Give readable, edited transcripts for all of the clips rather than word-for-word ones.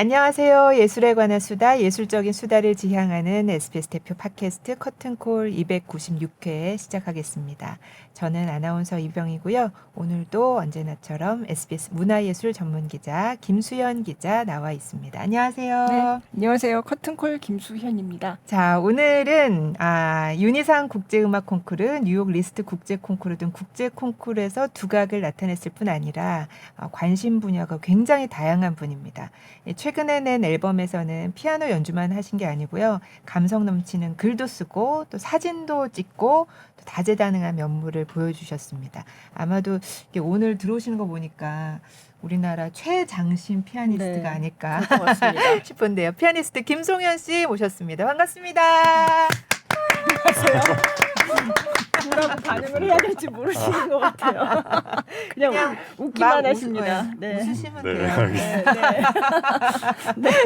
안녕하세요. 예술에 관한 수다, 예술적인 수다를 지향하는 SBS 대표 팟캐스트 커튼콜 296회 시작하겠습니다. 저는 아나운서 이병이고요. 오늘도 언제나처럼 SBS 문화예술 전문기자 김수현 기자 나와 있습니다. 안녕하세요. 네, 안녕하세요. 커튼콜 김수현입니다. 자, 오늘은 유니상 국제음악 콩쿠르, 뉴욕 리스트 국제 콩쿠르 등 국제 콩쿠르에서 두각을 나타냈을 뿐 아니라 관심 분야가 굉장히 다양한 분입니다. 최근에 낸 앨범에서는 피아노 연주만 하신 게 아니고요. 감성 넘치는 글도 쓰고 또 사진도 찍고 또 다재다능한 면모를 보여주셨습니다. 아마도 오늘 들어오시는 거 보니까 우리나라 최장신 피아니스트가 아닐까 싶은데요. 피아니스트 김송현 씨 모셨습니다. 반갑습니다. 안녕하세요. 뭐라고 반응을 해야 될지 모르시는 것 같아요. 그냥 웃기만 하십니다. 네. 웃으시면 네, 돼요.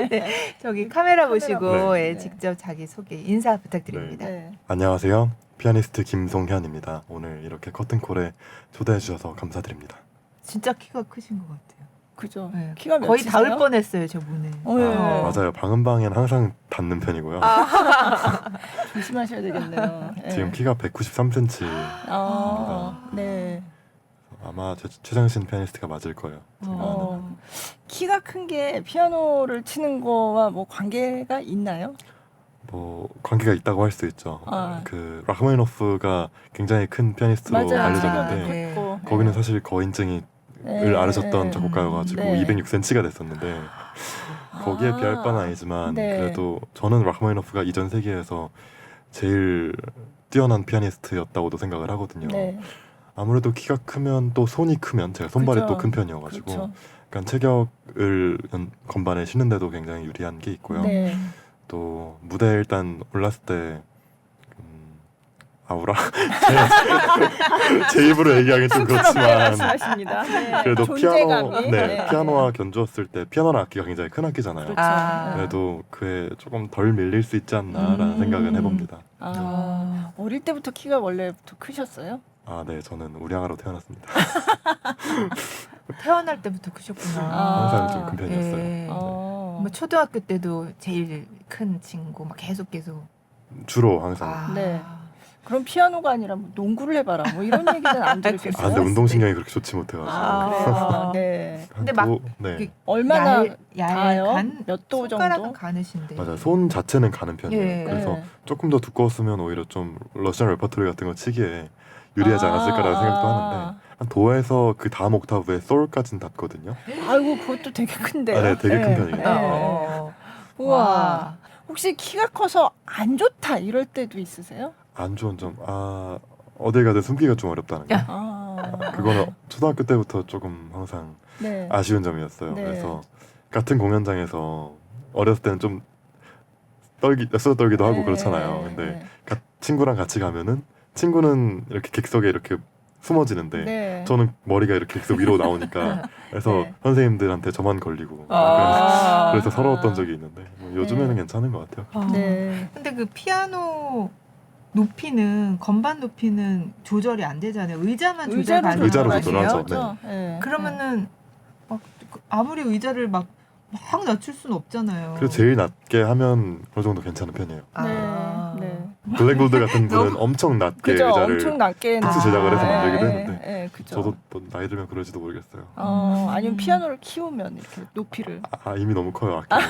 네. 저기 카메라 보시고 네. 직접 자기 소개 인사 부탁드립니다. 네. 안녕하세요. 피아니스트 김송현입니다. 오늘 이렇게 커튼콜에 초대해 주셔서 감사드립니다. 진짜 키가 크신 것 같아요. 그죠. 네. 키가 거의 몇이세요? 닿을 뻔했어요, 저 문에. 네. 맞아요. 방음방에는 항상 닿는 편이고요. 조심하셔야 되겠네요. 네. 지금 키가 193cm. 네. 아마 최장신 피아니스트가 맞을 거예요. 키가 큰 게 피아노를 치는 거와 뭐 관계가 있나요? 뭐 관계가 있다고 할 수 있죠. 아. 그 라흐마니노프가 굉장히 큰 피아니스트로 맞아요. 알려졌는데 네. 컸고. 거기는 사실 거인증이 을 앓으셨던 작곡가여가지고 네. 206cm가 됐었는데 거기에 비할 바는 아니지만 네. 그래도 저는 라흐마니노프가 이전 세계에서 제일 뛰어난 피아니스트였다고도 생각을 하거든요. 네. 아무래도 키가 크면 또 손이 크면 제가 손발이 그쵸. 또 큰 편이어가지고 그렇죠. 약간 체격을 건반에 신는데도 굉장히 유리한 게 있고요. 네. 또 무대에 일단 올랐을 때 아우라 제 입으로 얘기하기 좀 그렇지만 말씀하십니다. 네. 그래도 존재감이. 피아노와 견주었을 때 피아노는 악기가 굉장히 큰 악기잖아요. 그렇죠. 그래도 그에 조금 덜 밀릴 수 있지 않나라는 생각은 해봅니다. 어릴 때부터 키가 원래부터 크셨어요? 네, 저는 우량아로 태어났습니다. 태어날 때부터 크셨구나. 항상 좀 큰 편이었어요. 네. 뭐 초등학교 때도 제일 큰 친구 막 계속 주로 항상. 네. 그럼 피아노가 아니라 뭐 농구를 해봐라 뭐 이런 얘기는 안 들으셨어요? 근데 운동신경이 그렇게 좋지 못해가지고. 그래요. 네. 근데 막 네. 얼마나 얇은 닿아요? 몇 도 손가락은 정도? 가느신데. 맞아요. 손 자체는 가는 편이에요. 예. 그래서 네. 조금 더 두꺼웠으면 오히려 좀 러시안 레퍼토리 같은 거 치기에 유리하지 않았을까라는 생각도 하는데 한 도에서 그 다음 옥타브에 솔까지는 닿거든요. 아이고 그것도 되게 큰데요. 네, 되게 큰 편이에요. 네. 우와. 혹시 키가 커서 안 좋다 이럴 때도 있으세요? 안 좋은 점, 어딜 가든 숨기가 좀 어렵다는 거. 그거는 초등학교 때부터 조금 항상 네. 아쉬운 점이었어요. 네. 그래서 같은 공연장에서 어렸을 때는 좀 쓰다 떨기도 하고 그렇잖아요. 근데 친구랑 같이 가면은 친구는 이렇게 객석에 이렇게 숨어지는데 네. 저는 머리가 이렇게 객석 위로 나오니까 그래서 네. 선생님들한테 저만 걸리고 그래서 서러웠던 적이 있는데 뭐 요즘에는 괜찮은 것 같아요. 네. 근데 그 피아노 높이는 건반 높이는 조절이 안 되잖아요. 의자만 조절 가능한 의자로 거 아니에요? 조절하죠. 네. 그러면은 막 아무리 의자를 막 낮출 수는 없잖아요. 그래서 제일 낮게 하면 어느 정도 괜찮은 편이에요. 네. 블랙골드 같은 분은 엄청 낮게 그죠? 의자를 엄청 낮게 특수 제작을 해서 만들기도 네, 했는데 네, 그죠. 저도 뭐 나이 들면 그럴지도 모르겠어요. 아니면 피아노를 키우면 이렇게 높이를. 이미 너무 커요 악기는.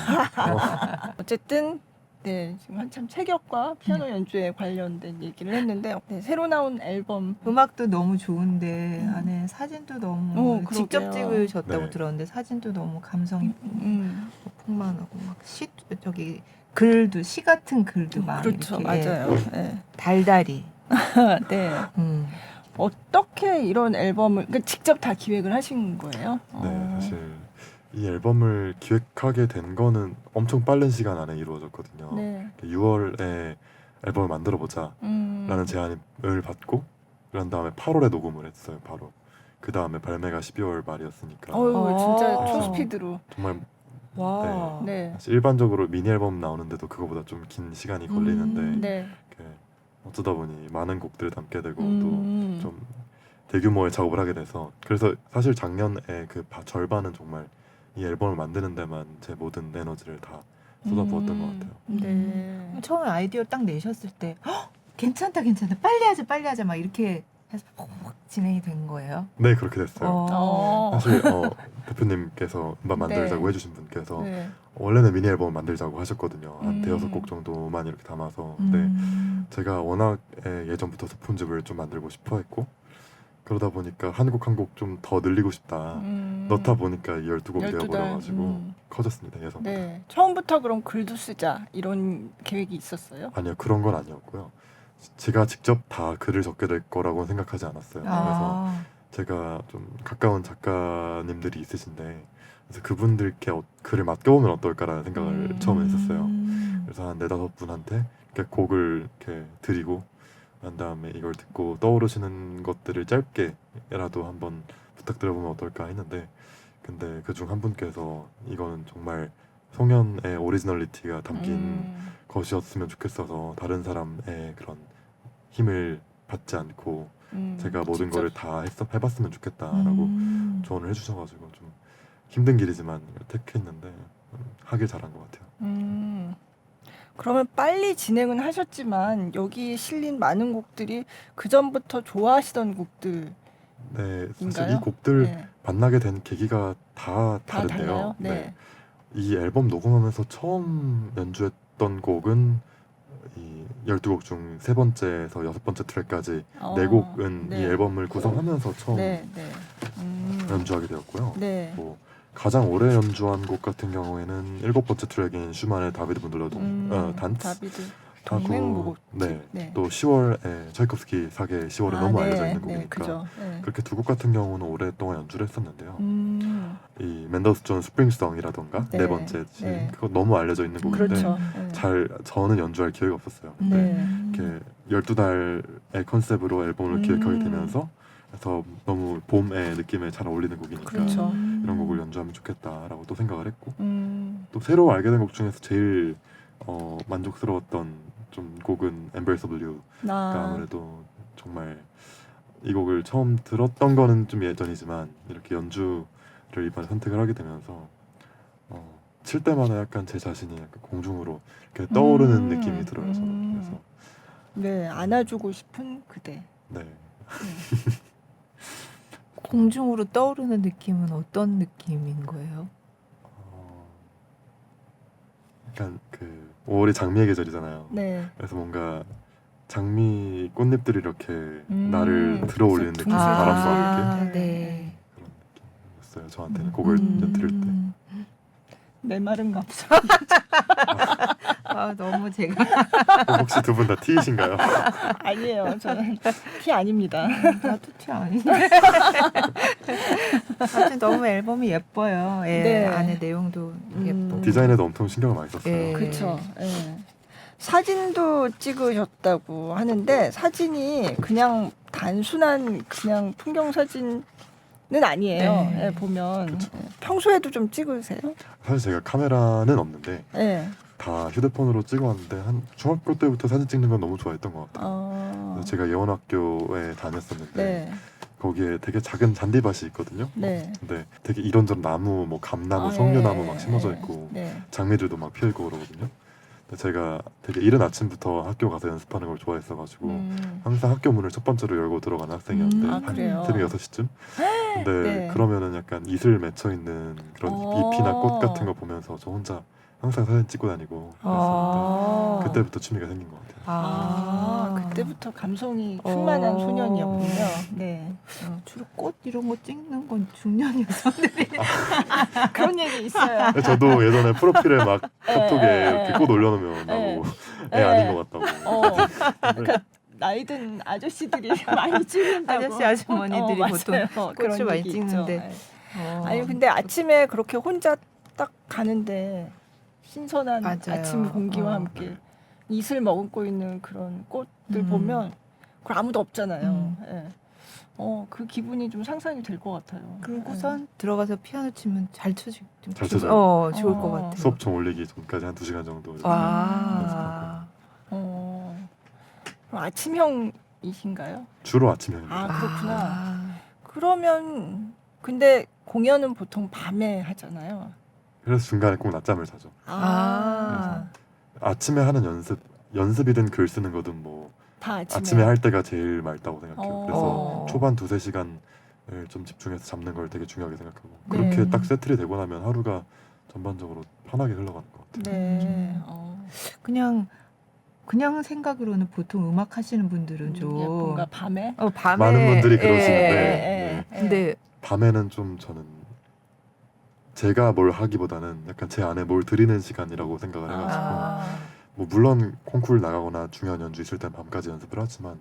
어쨌든 네 지금 한참 체격과 피아노 연주에 관련된 얘기를 했는데 새로 나온 앨범 음악도 너무 좋은데 안에 사진도 너무 직접 그러게요. 찍으셨다고 네. 들었는데 사진도 너무 감성이 풍만하고 막 글도 시 같은 글도 막 그렇죠. 이렇게 맞아요. 네. 달달이. 네. 음. 어떻게 이런 앨범을 직접 다 기획을 하신 거예요? 네, 사실 이 앨범을 기획하게 된 거는 엄청 빠른 시간 안에 이루어졌거든요. 네. 6월에 앨범을 만들어 보자 라는 제안을 받고 그런 다음에 8월에 녹음을 했어요. 바로 그 다음에 발매가 12월 말이었으니까 진짜 초스피드로. 정말 와. 네. 사실 일반적으로 미니 앨범 나오는데도 그거보다 좀 긴 시간이 걸리는데 네. 이렇게 어쩌다 보니 많은 곡들을 담게 되고 또 좀 대규모의 작업을 하게 돼서 그래서 사실 작년에 그 절반은 정말 이 앨범을 만드는 데만 제 모든 에너지를 다 쏟아부었던 것 같아요. 네. 그럼 처음에 아이디어 딱 내셨을 때 "헉, 괜찮다 괜찮다 빨리 하자 막 이렇게 해서 확 진행이 된 거예요. 네, 그렇게 됐어요. 어. 사실 대표님께서 음반 만들자고 네. 해주신 분께서 네. 원래는 미니 앨범 만들자고 하셨거든요. 한 음. 대여섯 곡 정도만 이렇게 담아서. 근데 음. 제가 워낙 예전부터 소품집을 좀 만들고 싶어 했고 그러다 보니까 한 곡 한 곡 좀 더 늘리고 싶다. 넣다 보니까 12곡이 12달. 되어버려가지고 커졌습니다, 예상보다. 네. 처음부터 그럼 글도 쓰자 이런 계획이 있었어요? 아니요, 그런 건 아니었고요. 제가 직접 다 글을 적게 될 거라고 생각하지 않았어요. 그래서 아. 제가 좀 가까운 작가님들이 있으신데 그래서 그분들께 글을 맡겨보면 어떨까라는 생각을 처음에 했었어요. 그래서 한 4-5분한테 이렇게 곡을 이렇게 드리고 난 다음에 이걸 듣고 떠오르시는 것들을 짧게라도 한번 부탁드려보면 어떨까 했는데 근데 그중 한 분께서 이거는 정말 송현의 오리지널리티가 담긴 것이었으면 좋겠어서 다른 사람의 그런 힘을 받지 않고 제가 모든 직접. 거를 다 해봤으면 좋겠다라고 조언을 해주셔가지고 좀 힘든 길이지만 택했는데 하길 잘한 것 같아요. 그러면 빨리 진행은 하셨지만 여기 실린 많은 곡들이 그 전부터 좋아하시던 곡들. 네, 사실 인가요? 이 곡들 네. 만나게 된 계기가 다 다 달라요? 다른데요. 네. 이 앨범 녹음하면서 처음 연주했던 곡은 이 12곡 중 세 번째에서 여섯 번째 트랙까지 네 곡은 네. 이 앨범을 구성하면서 처음 네, 네. 연주하게 되었고요. 네. 뭐 가장 오래 연주한 곡 같은 경우에는 일곱 번째 트랙인 슈만의 다비드 분들러 단츠 다비드 하고 동맹곡. 네, 네. 또 10월에 차이콥스키 사계 10월에 너무 알려져 있는 곡이니까 그죠. 네. 그렇게 두 곡 같은 경우는 오랫동안 연주를 했었는데요. 음, 이 맨더스 존 스프링송이라던가 네. 네 번째 네. 그거 너무 알려져 있는 곡인데 그렇죠. 네. 잘 저는 연주할 기회가 없었어요. 근데 네. 이렇게 12달의 컨셉으로 앨범을 기획하게 되면서 그래서 너무 봄의 느낌에 잘 어울리는 곡이니까 그렇죠. 이런 곡을 연주하면 좋겠다라고 또 생각을 했고 또 또 새로 알게 된 곡 중에서 제일 만족스러웠던 좀 곡은 Embrace of You가 아무래도 정말 이 곡을 처음 들었던 거는 좀 예전이지만 이렇게 연주를 이번에 선택을 하게 되면서 칠 때마다 약간 제 자신이 약간 공중으로 이렇게 떠오르는 느낌이 들어요. 저는 그래서 네, 안아주고 싶은 그대. 네. 공중으로 떠오르는 느낌은 어떤 느낌인 거예요? 약간 그 5월이 장미의 계절이잖아요. 네. 그래서 뭔가 장미 꽃잎들이 이렇게 나를 들어올리는 느낌, 둥실 바람과 함께 둥실. 네. 그런 느낌이었어요. 저한테는 곡을 들을 때. 메마른 감성. 아, 너무 제가 혹시 두 분 다 T이신가요? 아니에요. 저는 티 아닙니다. 나도 티 아닌데. 하여튼 너무 앨범이 예뻐요. 예, 네. 안에 내용도 예쁘고. 디자인에도 엄청 신경을 많이 썼어요. 예. 그렇죠. 예. 사진도 찍으셨다고 하는데 사진이 그냥 단순한 그냥 풍경 사진은 아니에요. 네. 예, 보면 그쵸. 평소에도 좀 찍으세요? 사실 제가 카메라는 없는데 예. 다 휴대폰으로 찍어왔는데 한 중학교 때부터 사진 찍는 건 너무 좋아했던 것 같아요. 그래서 제가 예원학교에 다녔었는데 네. 거기에 되게 작은 잔디밭이 있거든요. 네. 근데 되게 이런저런 나무, 뭐 감나무, 아, 석류나무 예. 막 심어져 있고 네. 장미들도 막 피어 있고 그러거든요. 근데 제가 되게 이른 아침부터 학교 가서 연습하는 걸 좋아했어가지고 항상 학교 문을 첫 번째로 열고 들어가는 학생이었는데 아, 한 그래요? 새벽 6시쯤? 근데 네. 그러면은 약간 이슬 맺혀 있는 그런 잎이나 꽃 같은 거 보면서 저 혼자 항상 사진 찍고 다니고 그랬었는데 그때부터 취미가 생긴 것 같아요. 그때부터 감성이 충만한 소년이었군요. 네. 주로 꽃 이런 거 찍는 건 중년 여성들이. 그런 얘기 있어요. 근데 저도 예전에 프로필에 막 카톡에 예. 이렇게 꽃 올려놓으면 나고 애 예. 아닌 것 같다고. 그러니까 나이든 아저씨들이 많이 찍는다고. 아저씨 아주머니들이 보통 맞아요. 꽃을 많이 얘기 찍는데. 있죠. 아니 근데 아침에 그렇게 혼자 딱 가는데 신선한 맞아요. 아침 공기와 어. 함께 이슬 머금고 있는 그런 꽃들 음. 보면 그걸 아무도 없잖아요. 음. 예. 그 기분이 좀 상상이 될 것 같아요. 그리고선 들어가서 피아노 치면 잘 쳐지. 잘 쳐져요. 좋을 것 어. 같아요. 수업 좀 올리기 전까지 한 2시간 정도 와. 그럼 아침형이신가요? 주로 아침형입니다. 아 그렇구나. 아. 그러면 근데 공연은 보통 밤에 하잖아요. 그래서 중간에 꼭 낮잠을 자죠. 아침에 하는 연습이든 글 쓰는 거든 뭐 다 아침에 할 때가 제일 맑다고 생각해요. 그래서 어. 초반 2-3시간을 좀 집중해서 잡는 걸 되게 중요하게 생각하고 네. 그렇게 딱 세틀이 되고 나면 하루가 전반적으로 편하게 흘러가는 것 같아요. 네. 그냥 생각으로는 보통 음악 하시는 분들은 좀 뭔가 밤에. 밤에 많은 분들이 예, 그러시는데 근데 밤에는 좀 저는 제가 뭘 하기보다는 약간 제 안에 뭘 들이는 시간이라고 생각을 해가지고 뭐 물론 콩쿠르 나가거나 중요한 연주 있을 땐 밤까지 연습을 하지만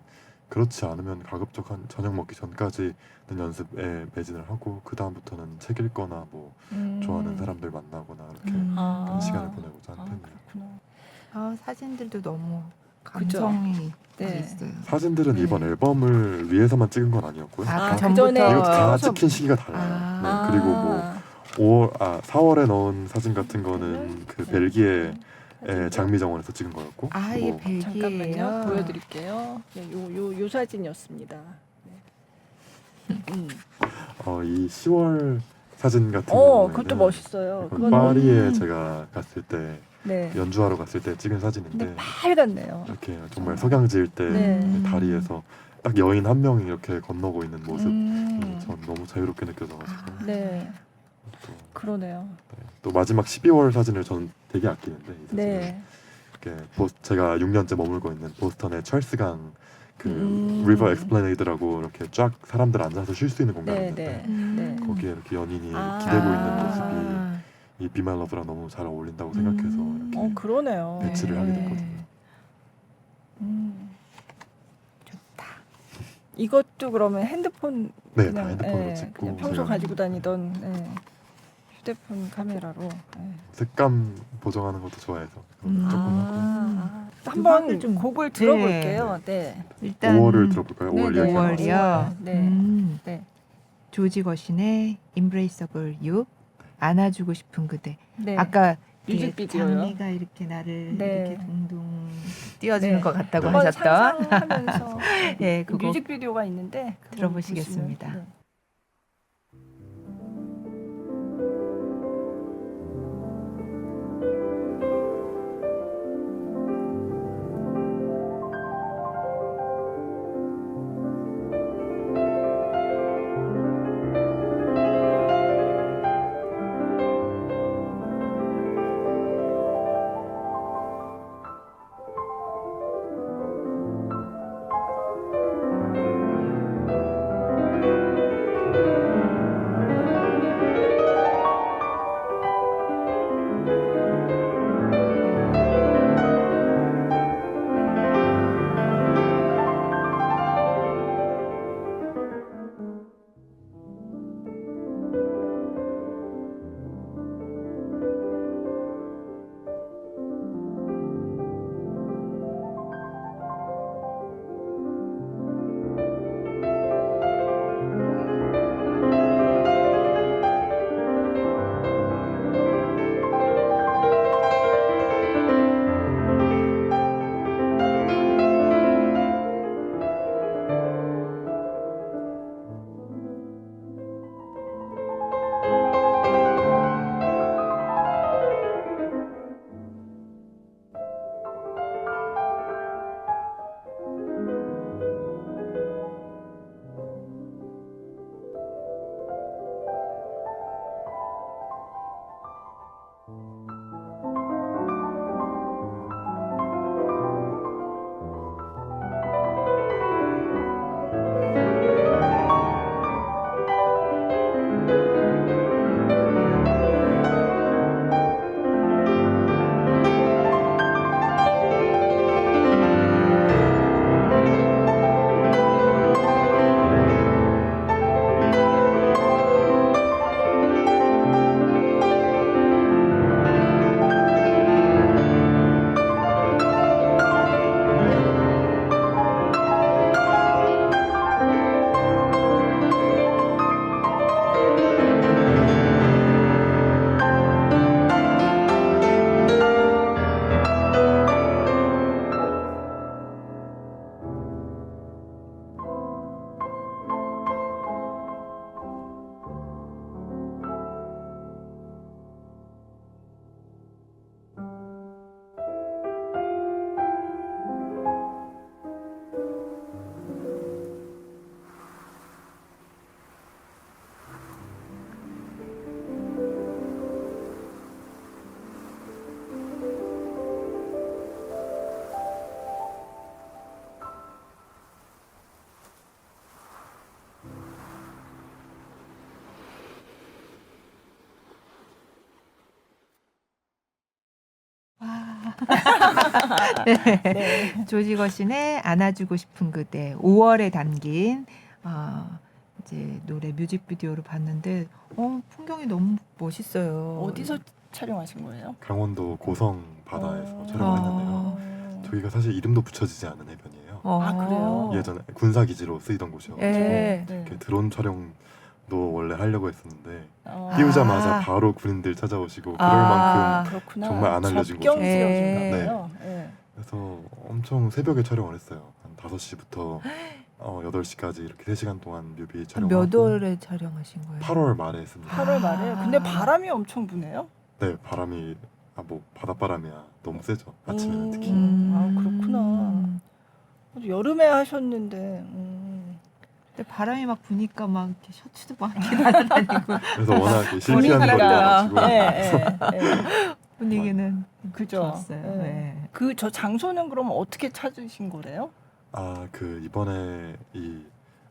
그렇지 않으면 가급적 한 저녁 먹기 전까지는 연습에 매진을 하고 그 다음부터는 책 읽거나 뭐 좋아하는 사람들 만나거나 이렇게 그런 시간을 보내고자 하는 편이에요. 그렇구나. 사진들도 너무 그죠? 감성이 네. 있어요. 사진들은 네. 이번 앨범을 위해서만 찍은 건 아니었고요. 그 전부터 전부터 이것도 다 서서- 찍힌 시기가 달라요. 아. 네, 그리고 뭐 4월에 넣은 사진 같은 거는 그 벨기에 장미정원에서 찍은 거였고 이게 뭐 벨기에예요. 잠깐만요. 보여드릴게요. 네, 요 사진이었습니다. 네. 이 10월 사진 같은 경우에는 그것도 멋있어요. 그 그건 파리에 제가 갔을 때 네. 연주하러 갔을 때 찍은 사진인데 근데 빨갛네요. 이렇게 정말 석양 지을 때 네. 다리에서 딱 여인 한 명이 이렇게 건너고 있는 모습이 음. 전 너무 자유롭게 느껴져가지고 네. 또, 그러네요. 또 마지막 12월 사진을 저는 되게 아끼는데 이 사진을 네. 이렇게 제가 6년째 머물고 있는 보스턴의 찰스강 그 리버 엑스플레네이드라고 이렇게 쫙 사람들 앉아서 쉴 수 있는 공간이 네, 있는데 네. 거기에 이렇게 연인이 아. 기대고 있는 모습이 이 Be My Love랑 너무 잘 어울린다고 생각해서 이렇게 그러네요. 배치를 하게 됐거든요. 좋다. 이것도 그러면 핸드폰 네, 다 핸드폰으로 예, 찍고 그냥 평소 제가 가지고 다니던 휴대폰 카메라로. 색감 보정하는 것도 좋아해서 조금 하고 한번 음악을 좀- 곡을 들어볼게요. 네. 일단 5월을 들어볼까요? 5월 네, 이야기 네. 나왔어요. 5월이요. 네. 네. 조지 거신의 Embraceable You, 안아주고 싶은 그대. 네. 아까 뮤직비디오요. 장미가 이렇게 나를 네. 이렇게 둥둥 띄워주는 네. 것 같다고 한번 하셨던. 상상하면서 예, 그거 뮤직비디오가 있는데 그거 들어보시겠습니다. 보시면, 네. 네. 조지 거신의 안아주고 싶은 그대 5월에 담긴 이제 노래 뮤직비디오를 봤는데 풍경이 너무 멋있어요. 어디서 촬영하신 거예요? 강원도 고성 바다에서 어. 촬영을 했는데요. 어. 저기가 사실 이름도 붙여지지 않은 해변이에요. 아, 그래요? 예전에 군사기지로 쓰이던 곳이어가지고 예. 네. 이렇게 드론 촬영도 원래 하려고 했었는데 어. 띄우자마자 아. 바로 군인들 찾아오시고 그럴 아. 만큼 그렇구나. 정말 안 알려진 접경 곳이에요. 지역인가 봐요. 네. 그래서 엄청 새벽에 촬영을 했어요. 한 5시부터 8시까지 이렇게 3시간 동안 뮤비 몇 촬영하고 월에 촬영하신 거예요? 8월 말에 했습니다. 8월 말에. 근데 바람이 엄청 부네요. 네, 바람이 뭐 바닷바람이야 너무 세죠. 아침에는 특히. 아, 그렇구나. 여름에 하셨는데. 근데 바람이 막 부니까 막 이렇게 셔츠도 막 이렇게 날아다니고 그래서 워낙 이렇게 실시간 분위기가. 거리여가지고 네. 분위기는 그죠. 좋았어요. 네. 네. 그 저 장소는 그럼 어떻게 찾으신 거래요? 그 이번에 이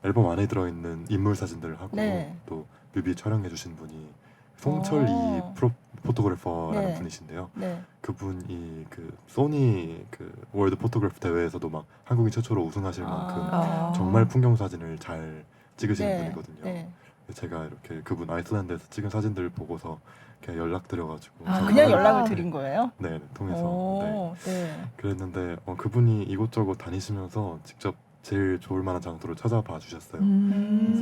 앨범 안에 들어있는 인물 사진들을 하고 네. 또 뮤비 촬영해주신 분이 송철이 포토그래퍼라는 네. 분이신데요. 네. 그분이 그 소니 그 월드 포토그래프 대회에서도 막 한국인 최초로 우승하실 만큼 아. 정말 풍경 사진을 잘 찍으시는 네. 분이거든요. 네. 제가 이렇게 그분 아이슬란드에서 찍은 사진들을 보고서 이렇게 연락드려가지고 아. 그냥 아. 연락을 드린 거예요? 네 통해서 네. 오, 네. 그랬는데 그분이 이곳저곳 다니시면서 직접 제일 좋을 만한 장소를 찾아봐 주셨어요.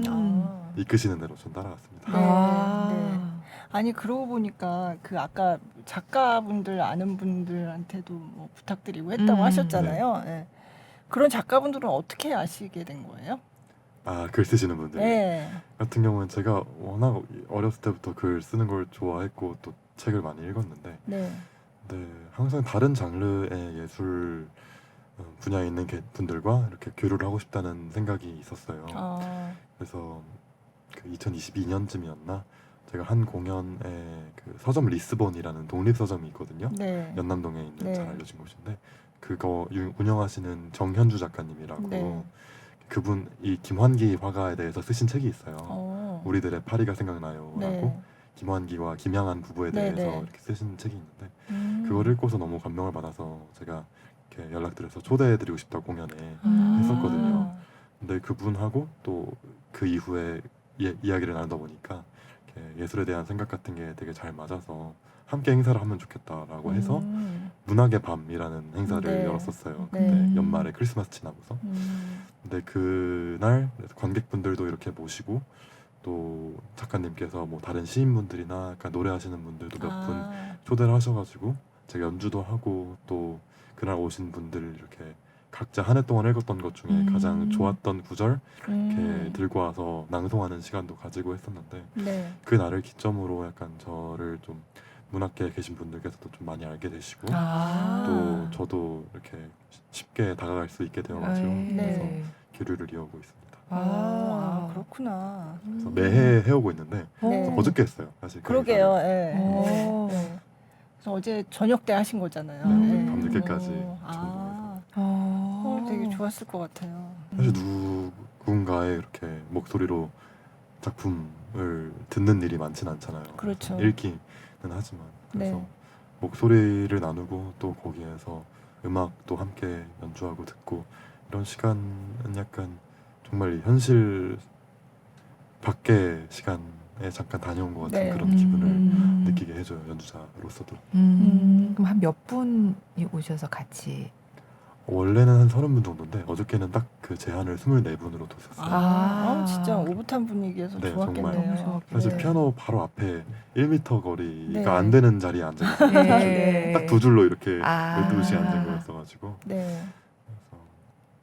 아. 이끄시는 대로 전 따라갔습니다. 네. 아. 아니 그러고 보니까 그 아까 작가분들 아는 분들한테도 뭐 부탁드리고 했다고 하셨잖아요. 네. 그런 작가분들은 어떻게 아시게 된 거예요? 글 쓰시는 분들 네. 같은 경우는 제가 워낙 어렸을 때부터 글 쓰는 걸 좋아했고 또 책을 많이 읽었는데 네. 항상 다른 장르의 예술 분야에 있는 분들과 이렇게 교류를 하고 싶다는 생각이 있었어요. 아. 그래서 그 2022년쯤이었나 제가 한 공연에 그 서점 리스본이라는 독립 서점이 있거든요. 네. 연남동에 있는 네. 잘 알려진 곳인데 그거 운영하시는 정현주 작가님이라고 네. 그분 이 김환기 화가에 대해서 쓰신 책이 있어요. 우리들의 파리가 생각나요라고 네. 김환기와 김양한 부부에 네, 대해서 네. 이렇게 쓰신 책이 있는데 음. 그걸 읽고서 너무 감명을 받아서 제가 이렇게 연락드려서 초대해드리고 싶다고 공연에 아. 했었거든요. 근데 그분하고 또 그 이후에 이야기를 나누다 보니까 이렇게 예술에 대한 생각 같은 게 되게 잘 맞아서 함께 행사를 하면 좋겠다라고 해서 문학의 밤이라는 행사를 네. 열었었어요. 네. 그때 연말에 크리스마스 지나고서. 음. 근데 그날 관객분들도 이렇게 모시고 또 작가님께서 뭐 다른 시인분들이나 약간 노래하시는 분들도 몇 분 아. 초대를 하셔가지고 제가 연주도 하고 또 그날 오신 분들 이렇게 각자 한 해 동안 읽었던 것 중에 가장 좋았던 구절 이렇게 들고 와서 낭송하는 시간도 가지고 했었는데 네. 그 날을 기점으로 약간 저를 좀 문학계에 계신 분들께서도 좀 많이 알게 되시고 아. 또 저도 이렇게 쉽게 다가갈 수 있게 되어가지고 그래서 네. 교류를 이어오고 있습니다. 아, 그렇구나. 그래서 매해 해오고 있는데 네. 어저께 했어요. 사실 그 그러게요. 행사를. 예. 오. 네. 그래서 어제 저녁 때 하신 거잖아요. 네, 예. 밤늦게까지 되게 좋았을 것 같아요. 사실 누군가의 이렇게 목소리로 작품을 듣는 일이 많진 않잖아요. 그렇죠. 읽기는 하지만 그래서 네. 목소리를 나누고 또 거기에서 음악도 함께 연주하고 듣고 이런 시간은 약간 정말 현실 밖의 시간에 잠깐 다녀온 것 같은 네. 그런 기분을 음. 느끼게 해줘요. 연주자로서도. 그럼 한 몇 분이 오셔서 같이 원래는 한 30분 정도인데 어저께는 딱 그 제한을 24분으로 뒀었어요. 진짜 오붓한 분위기에서 네, 좋았겠네요. 정말. 너무 사실 네. 피아노 바로 앞에 1m 거리가 네. 안 되는 자리에 앉아 있어요. 네. 딱 두 줄로 이렇게 아. 12시에 앉은 거였어가지고 네. 그래서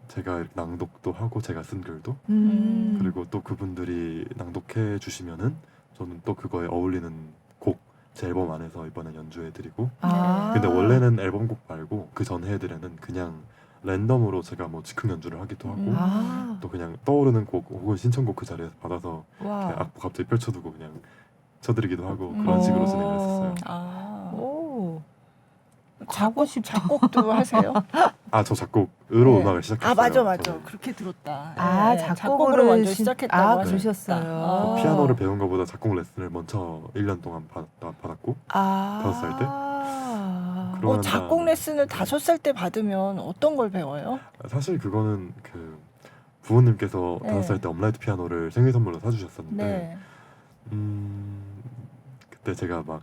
제가 이렇게 낭독도 하고 제가 쓴 글도 그리고 또 그분들이 낭독해 주시면은 저는 또 그거에 어울리는 곡 제 앨범 안에서 이번에 연주해드리고 아. 근데 원래는 앨범곡 말고 그 전 해들에는 그냥 랜덤으로 제가 뭐 즉흥 연주를 하기도 하고 아. 또 그냥 떠오르는 곡 혹은 신청곡 그 자리에서 받아서 와. 이렇게 악보 갑자기 펼쳐두고 그냥 쳐드리기도 하고 그런 식으로 진행을 했었어요. 오. 작곡도 하세요? 저 작곡으로 네. 음악을 시작했어요. 맞아. 저는. 그렇게 들었다. 아, 네. 작곡으로 먼저 시작했다고 그러셨어요. 그 피아노를 배운 것보다 작곡 레슨을 먼저 1년 동안 받았고 5살 때? 그러는 작곡 다음에 레슨을 5살 때 받으면 어떤 걸 배워요? 사실 그거는 그 부모님께서 네. 5살 때 업라이트 피아노를 생일 선물로 사주셨었는데 네. 그때 제가 막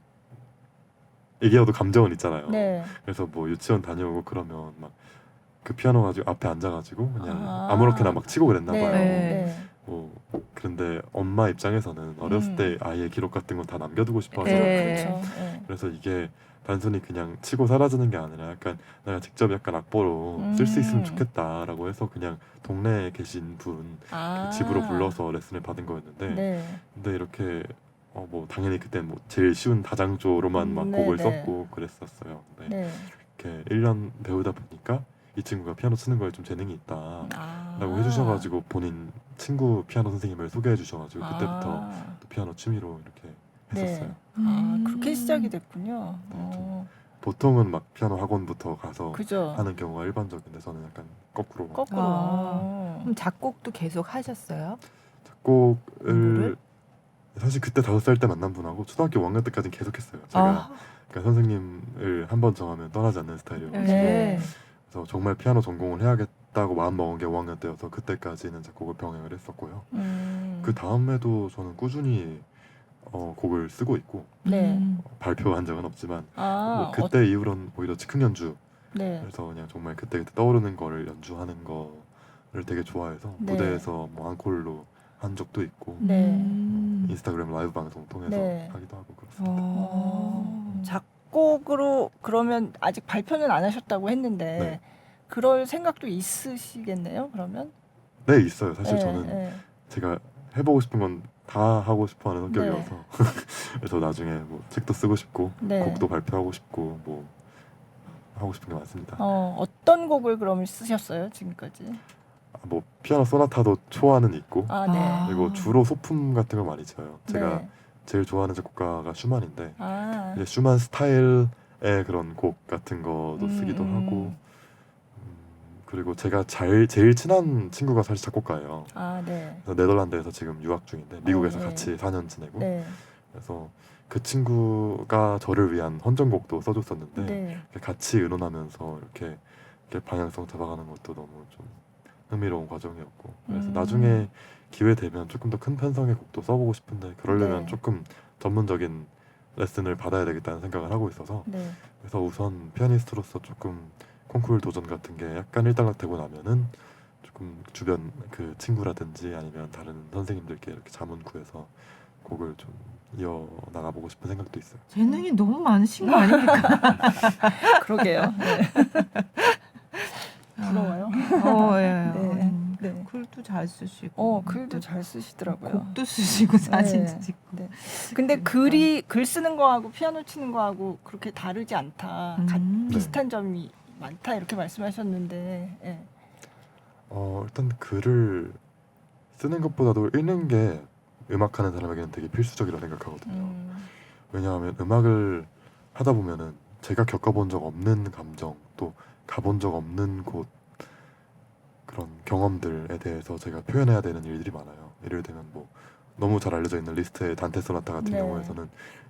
얘기해도 감정은 있잖아요. 네. 그래서 뭐 유치원 다녀오고 그러면 막 그 피아노 가지고 앞에 앉아가지고 그냥 아. 아무렇게나 막 치고 그랬나 네. 봐요. 네. 뭐 그런데 엄마 입장에서는 어렸을 때 아이의 기록 같은 건 다 남겨두고 싶어 하잖아요. 네. 그렇죠. 네. 그래서 이게 단순히 그냥 치고 사라지는 게 아니라 약간 내가 직접 약간 악보로 쓸 수 있으면 좋겠다라고 해서 그냥 동네에 계신 분 아. 집으로 불러서 레슨을 받은 거였는데 네. 근데 이렇게 뭐 당연히 그때 뭐 제일 쉬운 다장조로만 막 네, 곡을 네. 썼고 그랬었어요. 근데 네. 이렇게 1년 배우다 보니까 이 친구가 피아노 치는 거에 좀 재능이 있다 아. 라고 해주셔가지고 본인 친구 피아노 선생님을 소개해 주셔가지고 그때부터 아. 또 피아노 취미로 이렇게 네. 했었어요. 아, 그렇게 시작이 됐군요. 네, 좀 보통은 막 피아노 학원부터 가서 그죠. 하는 경우가 일반적인데 저는 약간 거꾸로 거꾸로. 그럼 작곡도 계속 하셨어요? 작곡을 공부를? 사실 그때 5살 때 만난 분하고 초등학교 5학년 때까지는 계속했어요. 제가 아, 그러니까 선생님을 한 번 정하면 떠나지 않는 스타일이어서 네. 그래서 정말 피아노 전공을 해야겠다고 마음 먹은 게 5학년 때여서 그때까지는 작곡을 병행을 했었고요. 그 다음에도 저는 꾸준히 곡을 쓰고 있고 네. 발표한 적은 없지만 아, 뭐 그때 이후로는 오히려 즉흥 연주 네. 그래서 그냥 정말 그때 떠오르는 거를 연주하는 거를 되게 좋아해서 네. 무대에서 뭐 앙콜로 한 적도 있고 네. 인스타그램 라이브 방송 통해서 네. 하기도 하고 그렇습니다. 작곡으로 그러면 아직 발표는 안 하셨다고 했는데 네. 그럴 생각도 있으시겠네요. 그러면? 네 있어요. 사실 네, 저는 네. 제가 해보고 싶은 건 다 하고 싶어하는 성격이어서 그래서 나중에 뭐 책도 쓰고 싶고 네. 곡도 발표하고 싶고 뭐 하고 싶은 게 많습니다. 어떤 곡을 그럼 쓰셨어요 지금까지? 뭐 피아노 소나타도 초안은 있고 아, 네. 그리고 주로 소품 같은 걸 많이 쳐요. 제가 네. 제일 좋아하는 작곡가가 슈만인데 아, 이제 슈만 스타일의 그런 곡 같은 것도 쓰기도 음. 하고 그리고 제가 제일 친한 친구가 사실 작곡가예요. 아, 네. 그래서 네덜란드에서 지금 유학 중인데 미국에서 네. 같이 4년 지내고 네. 그래서 그 친구가 저를 위한 헌정곡도 써줬었는데 네. 이렇게 같이 의논하면서 이렇게 방향성 잡아가는 것도 너무 좀 흥미로운 과정이었고 그래서 나중에 기회 되면 조금 더 큰 편성의 곡도 써보고 싶은데 그러려면 네. 조금 전문적인 레슨을 받아야 되겠다는 생각을 하고 있어서 네. 그래서 우선 피아니스트로서 조금 콩쿠르 도전 같은 게 약간 일단락되고 나면은 조금 주변 그 친구라든지 아니면 다른 선생님들께 이렇게 자문 구해서 곡을 좀 이어 나가보고 싶은 생각도 있어요. 재능이 너무 많으신 거 아닙니까? 그러게요. 네. 부러워요. 예. 네. 네. 글도 잘 쓰시고. 글도 잘 쓰시더라고요. 곡도 쓰시고 사진도 네. 찍고. 네. 근데 글 쓰는 거하고 피아노 치는 거하고 그렇게 다르지 않다. 비슷한 점이 많다 이렇게 말씀하셨는데. 예. 일단 글을 쓰는 것보다도 읽는 게 음악하는 사람에게는 되게 필수적이라 생각하거든요. 왜냐하면 음악을 하다 보면은 제가 겪어본 적 없는 감정 또 가본 적 없는 곳 그런 경험들에 대해서 제가 표현해야 되는 일들이 많아요. 예를 들면 뭐 너무 잘 알려져 있는 리스트의 단테 소나타 같은 네. 경우에서는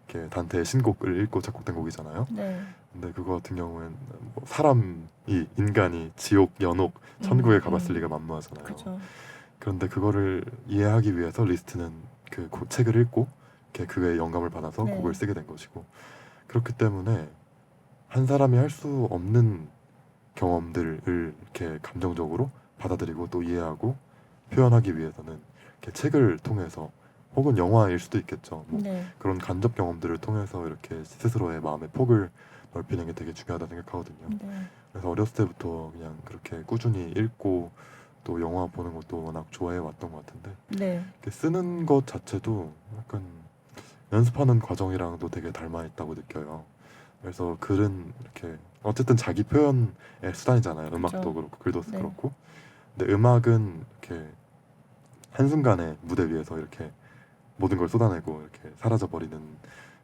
이렇게 단테의 신곡을 읽고 작곡된 곡이잖아요. 네. 근데 그거 같은 경우엔 뭐 인간이 지옥, 연옥, 천국에 가봤을 리가 만무하잖아요. 그렇죠. 그런데 그거를 이해하기 위해서 리스트는 그 책을 읽고 이렇게 그의 영감을 받아서 네. 곡을 쓰게 된 것이고 그렇기 때문에 한 사람이 할 수 없는 경험들을 이렇게 감정적으로 받아들이고 또 이해하고 표현하기 위해서는 이렇게 책을 통해서 혹은 영화일 수도 있겠죠. 뭐 네. 그런 간접 경험들을 통해서 이렇게 스스로의 마음의 폭을 넓히는 게 되게 중요하다 생각하거든요. 네. 그래서 어렸을 때부터 그냥 그렇게 꾸준히 읽고 또 영화 보는 것도 워낙 좋아해 왔던 것 같은데 네. 이렇게 쓰는 것 자체도 약간 연습하는 과정이랑도 되게 닮아 있다고 느껴요. 그래서 글은 이렇게 어쨌든 자기 표현의 수단이잖아요. 음악도 그렇죠. 그렇고 글도 네. 그렇고 근데 음악은 이렇게 한순간에 무대 위에서 이렇게 모든 걸 쏟아내고 이렇게 사라져버리는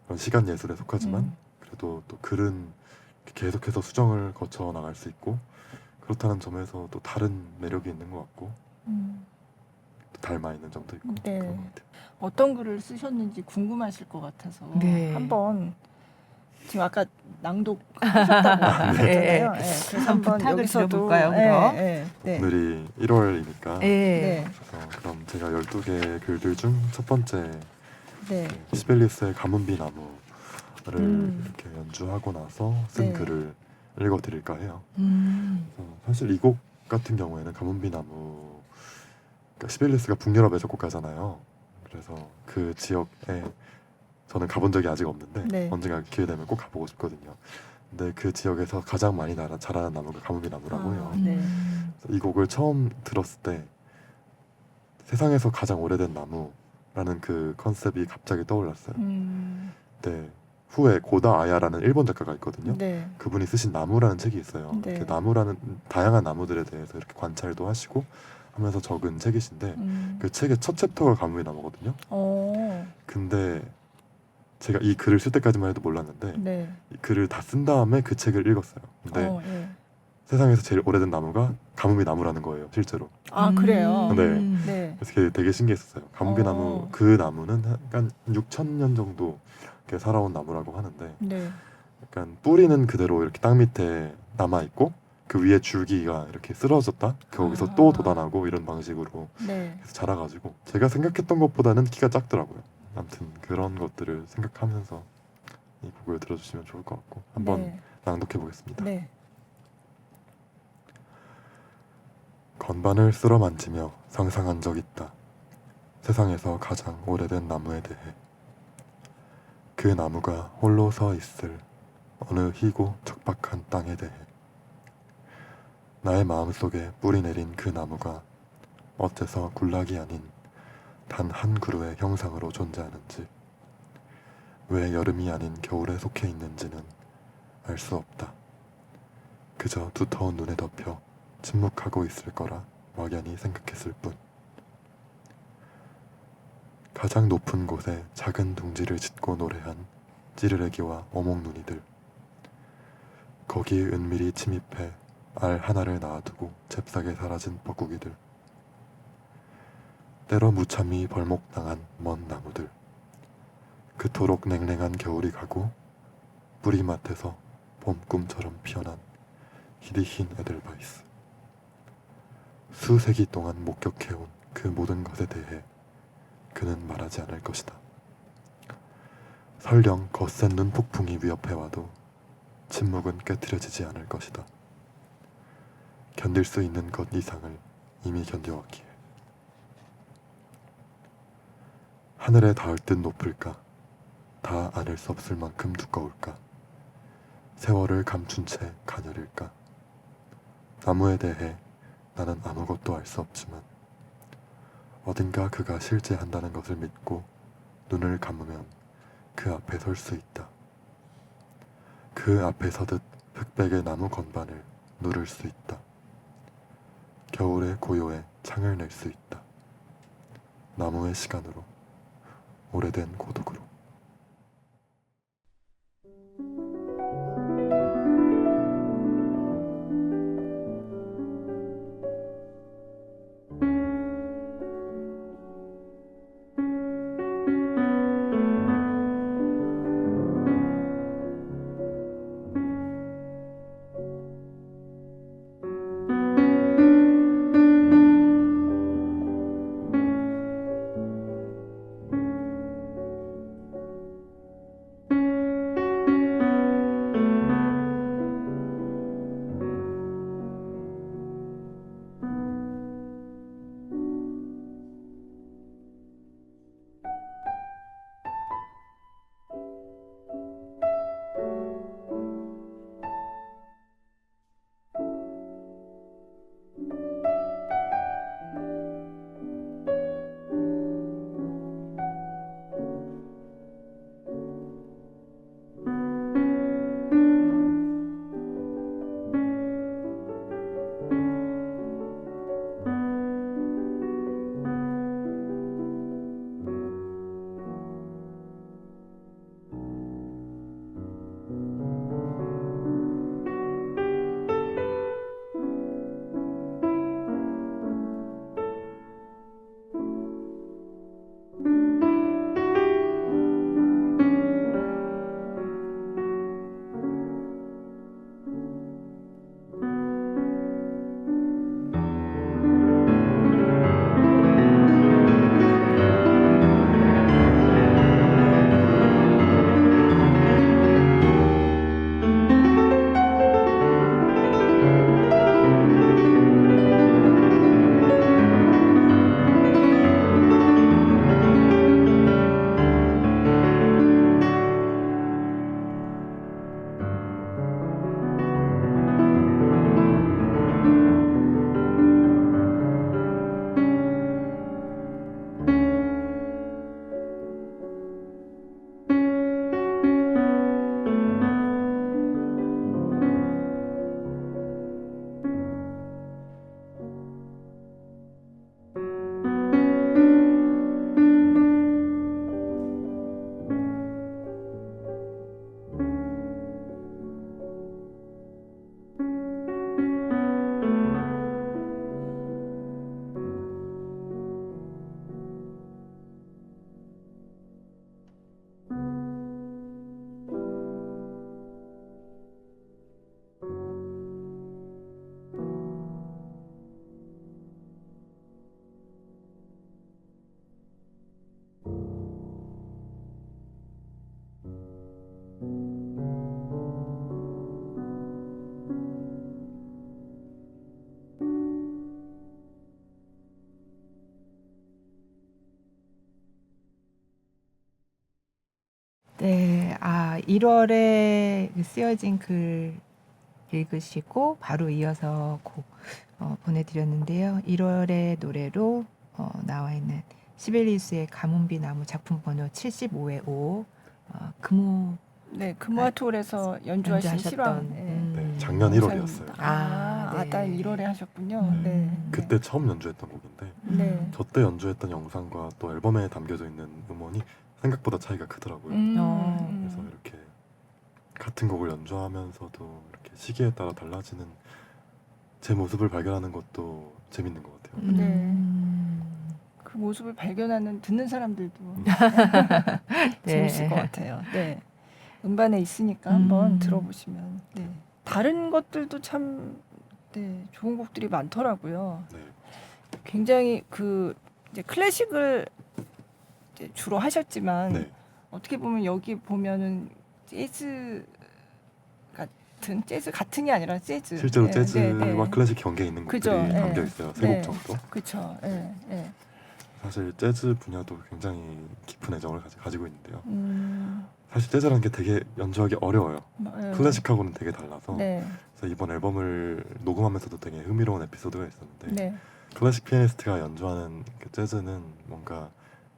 그런 시간 예술에 속하지만 그래도 또 글은 계속해서 수정을 거쳐 나갈 수 있고 그렇다는 점에서 또 다른 매력이 있는 것 같고 또 닮아 있는 점도 있고 네. 그런 것 같아요. 어떤 글을 쓰셨는지 궁금하실 것 같아서 네. 한번 지금 아까 낭독하셨다고 하셨잖아요. 예, 그래서 한번 부탁을 여기서도 드려볼까요, 그럼? 네. 오늘이 1월이니까 네. 그럼 제가 12개 글들 중 첫 번째 네. 시벨리스의 가문비 나무를 음. 이렇게 연주하고 나서 쓴 네. 글을 읽어드릴까 해요. 음. 사실 이 곡 같은 경우에는 가문비 나무, 그러니까 시벨리스가 북유럽의 작곡가잖아요. 그래서 그 지역에 저는 가본 적이 아직 없는데 네. 언젠가 기회 되면 꼭 가보고 싶거든요. 근데 그 지역에서 가장 많이 자라는 나무가 가문비 나무라고 해요. 네. 그래서 이 곡을 처음 들었을 때 세상에서 가장 오래된 나무라는 그 컨셉이 갑자기 떠올랐어요. 네, 후에 고다 아야라는 일본 작가가 있거든요. 네. 그분이 쓰신 나무라는 책이 있어요. 네. 이렇게 나무라는 다양한 나무들에 대해서 이렇게 관찰도 하시고 하면서 적은 책이신데 그 책의 첫 챕터가 가문비 나무거든요. 근데 제가 이 글을 쓸 때까지만 해도 몰랐는데 네. 이 글을 다 쓴 다음에 그 책을 읽었어요. 근데 예. 세상에서 제일 오래된 나무가 가문비 나무라는 거예요, 실제로. 아, 그래요. 네. 네. 그래서 그게 되게 신기했었어요. 가문비 나무, 어. 그 나무는 약간 6,000년 정도 이렇게 살아온 나무라고 하는데 네. 약간 뿌리는 그대로 이렇게 땅 밑에 남아 있고 그 위에 줄기가 이렇게 쓰러졌다 거기서 아. 또 돋아나고 이런 방식으로 네. 해서 자라가지고 제가 생각했던 것보다는 키가 작더라고요. 아무튼 그런 것들을 생각하면서 이 곡을 들어주시면 좋을 것 같고 한번 네. 낭독해 보겠습니다. 네. 건반을 쓸어 만지며 상상한 적 있다. 세상에서 가장 오래된 나무에 대해. 그 나무가 홀로 서 있을 어느 희고 척박한 땅에 대해. 나의 마음속에 뿌리 내린 그 나무가 어째서 군락이 아닌 단 한 그루의 형상으로 존재하는지, 왜 여름이 아닌 겨울에 속해 있는지는 알 수 없다. 그저 두터운 눈에 덮여 침묵하고 있을 거라 막연히 생각했을 뿐. 가장 높은 곳에 작은 둥지를 짓고 노래한 찌르레기와 어목눈이들. 거기에 은밀히 침입해 알 하나를 낳아두고 잽싸게 사라진 뻐꾸기들. 때로 무참히 벌목당한 먼 나무들. 그토록 냉랭한 겨울이 가고 뿌리맡에서 봄꿈처럼 피어난 희디흰 에델바이스. 수세기 동안 목격해온 그 모든 것에 대해 그는 말하지 않을 것이다. 설령 거센 눈폭풍이 위협해와도 침묵은 깨트려지지 않을 것이다. 견딜 수 있는 것 이상을 이미 견뎌왔기에. 하늘에 닿을 듯 높을까? 다 안을 수 없을 만큼 두꺼울까? 세월을 감춘 채 가녀릴까? 나무에 대해 나는 아무것도 알 수 없지만 어딘가 그가 실제한다는 것을 믿고 눈을 감으면 그 앞에 설 수 있다. 그 앞에 서듯 흑백의 나무 건반을 누를 수 있다. 겨울의 고요에 창을 낼 수 있다. 나무의 시간으로, 오래된 고독으로. 네, 1월에 쓰여진 글 읽으시고 바로 이어서 곡 보내드렸는데요. 1월의 노래로 나와 있는 시벨리우스의 가뭄비 나무 작품 번호 75의 5 금호 네, 금화톨에서 연주하신 연주하셨던 실황. 네. 네, 작년 1월이었어요. 아, 네. 딱 1월에 하셨군요. 음. 네. 그때 처음 연주했던 곡인데 네. 저 때 연주했던 영상과 또 앨범에 담겨져 있는 음원이 생각보다 차이가 크더라고요. 그래서 이렇게 같은 곡을 연주하면서도 이렇게 시기에 따라 달라지는 제 모습을 발견하는 것도 재밌는 것 같아요. 네. 그 모습을 발견하는 듣는 사람들도 재밌을 것 같아요. 네. 음반에 있으니까 한번 들어보시면. 네. 다른 것들도 참 네, 좋은 곡들이 많더라고요. 네. 굉장히 이제 클래식을 이제 주로 하셨지만 네. 어떻게 보면 여기 보면은 재즈 같은이 아니라 재즈. 실제로 네, 재즈와 네, 네. 클래식 경계에 있는 그죠. 곡들이 네. 담겨 있어요. 세 곡 네. 정도. 그렇죠. 예. 예. 사실 재즈 분야도 굉장히 깊은 애정을 가지고 있는데요. 음. 사실 재즈라는 게 되게 연주하기 어려워요. 예. 클래식하고는 되게 달라서. 네. 그래서 이번 앨범을 녹음하면서도 되게 흥미로운 에피소드가 있었는데 네. 클래식 피아니스트가 연주하는 그 재즈는 뭔가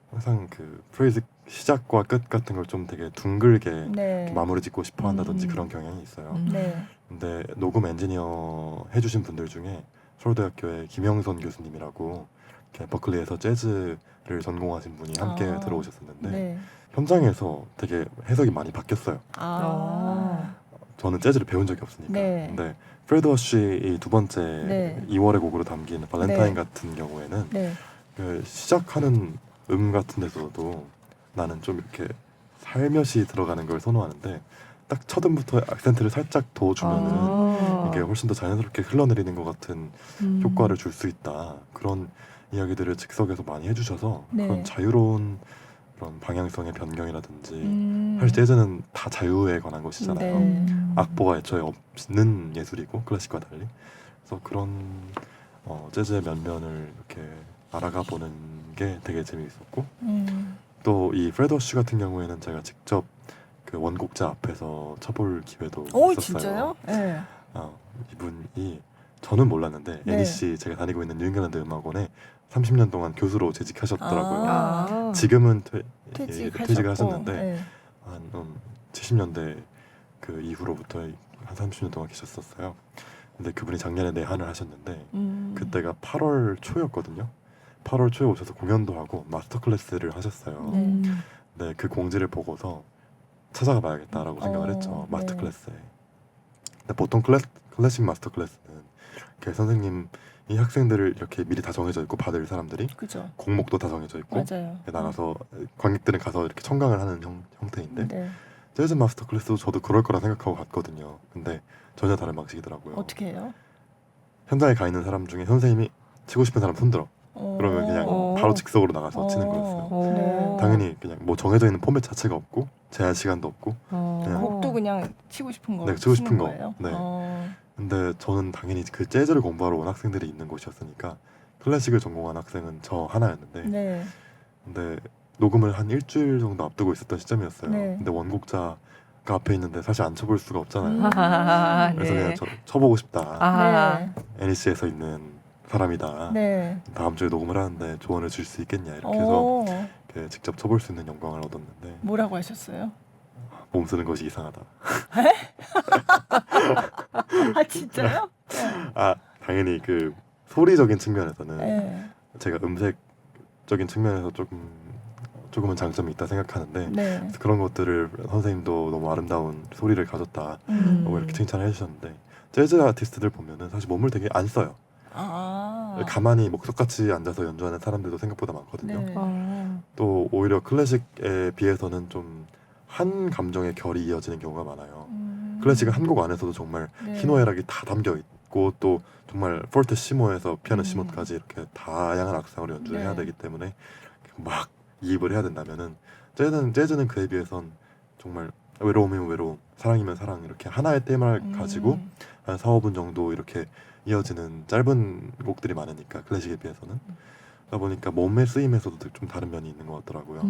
항상 그 프레이즈 시작과 끝 같은 걸 좀 되게 둥글게 네. 마무리 짓고 싶어 한다든지 음. 그런 경향이 있어요. 네. 근데 녹음 엔지니어 해주신 분들 중에 서울대학교의 김영선 교수님이라고 이렇게 버클리에서 재즈를 전공하신 분이 함께 아. 들어오셨었는데 네. 현장에서 되게 해석이 많이 바뀌었어요. 아. 저는 재즈를 배운 적이 없으니까. 네. 근데 프레드 허쉬의 두 번째 네. 2월의 곡으로 담긴 발렌타인 네. 같은 경우에는 네. 그 시작하는 같은 데서도 나는 좀 이렇게 살며시 들어가는 걸 선호하는데 딱 첫 음부터 악센트를 살짝 더 주면은 이게 훨씬 더 자연스럽게 흘러내리는 것 같은 효과를 줄 수 있다. 그런 이야기들을 즉석에서 많이 해주셔서 네. 그런 자유로운 그런 방향성의 변경이라든지 사실 재즈는 다 자유에 관한 것이잖아요. 네. 악보가 애초에 없는 예술이고 클래식과 달리 그래서 그런 재즈의 면면을 이렇게 알아가 보는 게 되게 재미있었고 또 이 프레드 허쉬 같은 경우에는 제가 직접 그 원곡자 앞에서 쳐볼 기회도 오, 있었어요. 진짜요? 네. 이분이 저는 몰랐는데 네. NEC 제가 다니고 있는 뉴잉글랜드 음악원에 30년 동안 교수로 재직하셨더라고요. 아. 지금은 퇴직하셨고. 퇴직을 하셨는데 네. 한 70년대 그 이후로부터 한 30년 동안 계셨었어요. 근데 그분이 작년에 내한을 하셨는데 그때가 8월 초였거든요. 8월 초에 오셔서 공연도 하고 마스터 클래스를 하셨어요. 네. 네, 그 공지를 보고서 찾아가 봐야겠다라고 생각을 했죠. 네. 마스터 클래스에. 근데 보통 클래식 마스터 클래스는 이렇게 선생님이 학생들을 이렇게 미리 다 정해져 있고 받을 사람들이 그죠. 곡목도 다 정해져 있고 맞아요. 나가서 관객들은 가서 이렇게 청강을 하는 형태인데 네. 재즈 마스터 클래스도 저도 그럴 거라 생각하고 갔거든요. 근데 전혀 다른 방식이더라고요. 어떻게 해요? 현장에 가 있는 사람 중에 선생님이 치고 싶은 사람 손들어. 그러면 그냥 바로 즉석으로 나가서 치는 거였어요. 네. 당연히 그냥 뭐 정해져 있는 포맷 자체가 없고 제한 시간도 없고 그냥 곡도 그냥 치고 싶은 거 네, 치고 싶은 치는 거. 거예요? 네. 근데 저는 당연히 그 재즈를 공부하러 온 학생들이 있는 곳이었으니까 클래식을 전공한 학생은 저 하나였는데 네. 근데 녹음을 한 일주일 정도 앞두고 있었던 시점이었어요. 네. 근데 원곡자가 앞에 있는데 사실 안 쳐볼 수가 없잖아요. 그래서 네. 그냥 쳐보고 싶다. 아. NEC에서 있는 사람이다. 네. 다음 주에 녹음을 하는데 조언을 줄 수 있겠냐 이렇게 해서 이렇게 직접 쳐볼 수 있는 영광을 얻었는데 뭐라고 하셨어요? 몸 쓰는 것이 이상하다. 아 진짜요? 당연히 그 소리적인 측면에서는 네. 제가 음색적인 측면에서 조금은 장점이 있다 생각하는데 네. 그래서 그런 것들을 선생님도 너무 아름다운 소리를 가졌다 뭐 이렇게 칭찬을 해주셨는데 재즈 아티스트들 보면은 사실 몸을 되게 안 써요. 가만히 목석같이 앉아서 연주하는 사람들도 생각보다 많거든요. 네. 또 오히려 클래식에 비해서는 좀 한 감정의 결이 이어지는 경우가 많아요. 클래식은 한 곡 안에서도 정말 네. 희노애락이 다 담겨 있고 또 정말 포르테시모에서 피아노시모까지 이렇게 다양한 악상으로 연주를 네. 해야 되기 때문에 막 이입을 해야 된다면은 재즈는 그에 비해선 정말 외로움이면 외로움, 사랑이면 사랑 이렇게 하나의 테마를 가지고 한 4, 5분 정도 이렇게 이어지는 짧은 곡들이 많으니까 클래식에 비해서는 그러다 보니까 몸의 쓰임에서도 좀 다른 면이 있는 것 같더라고요.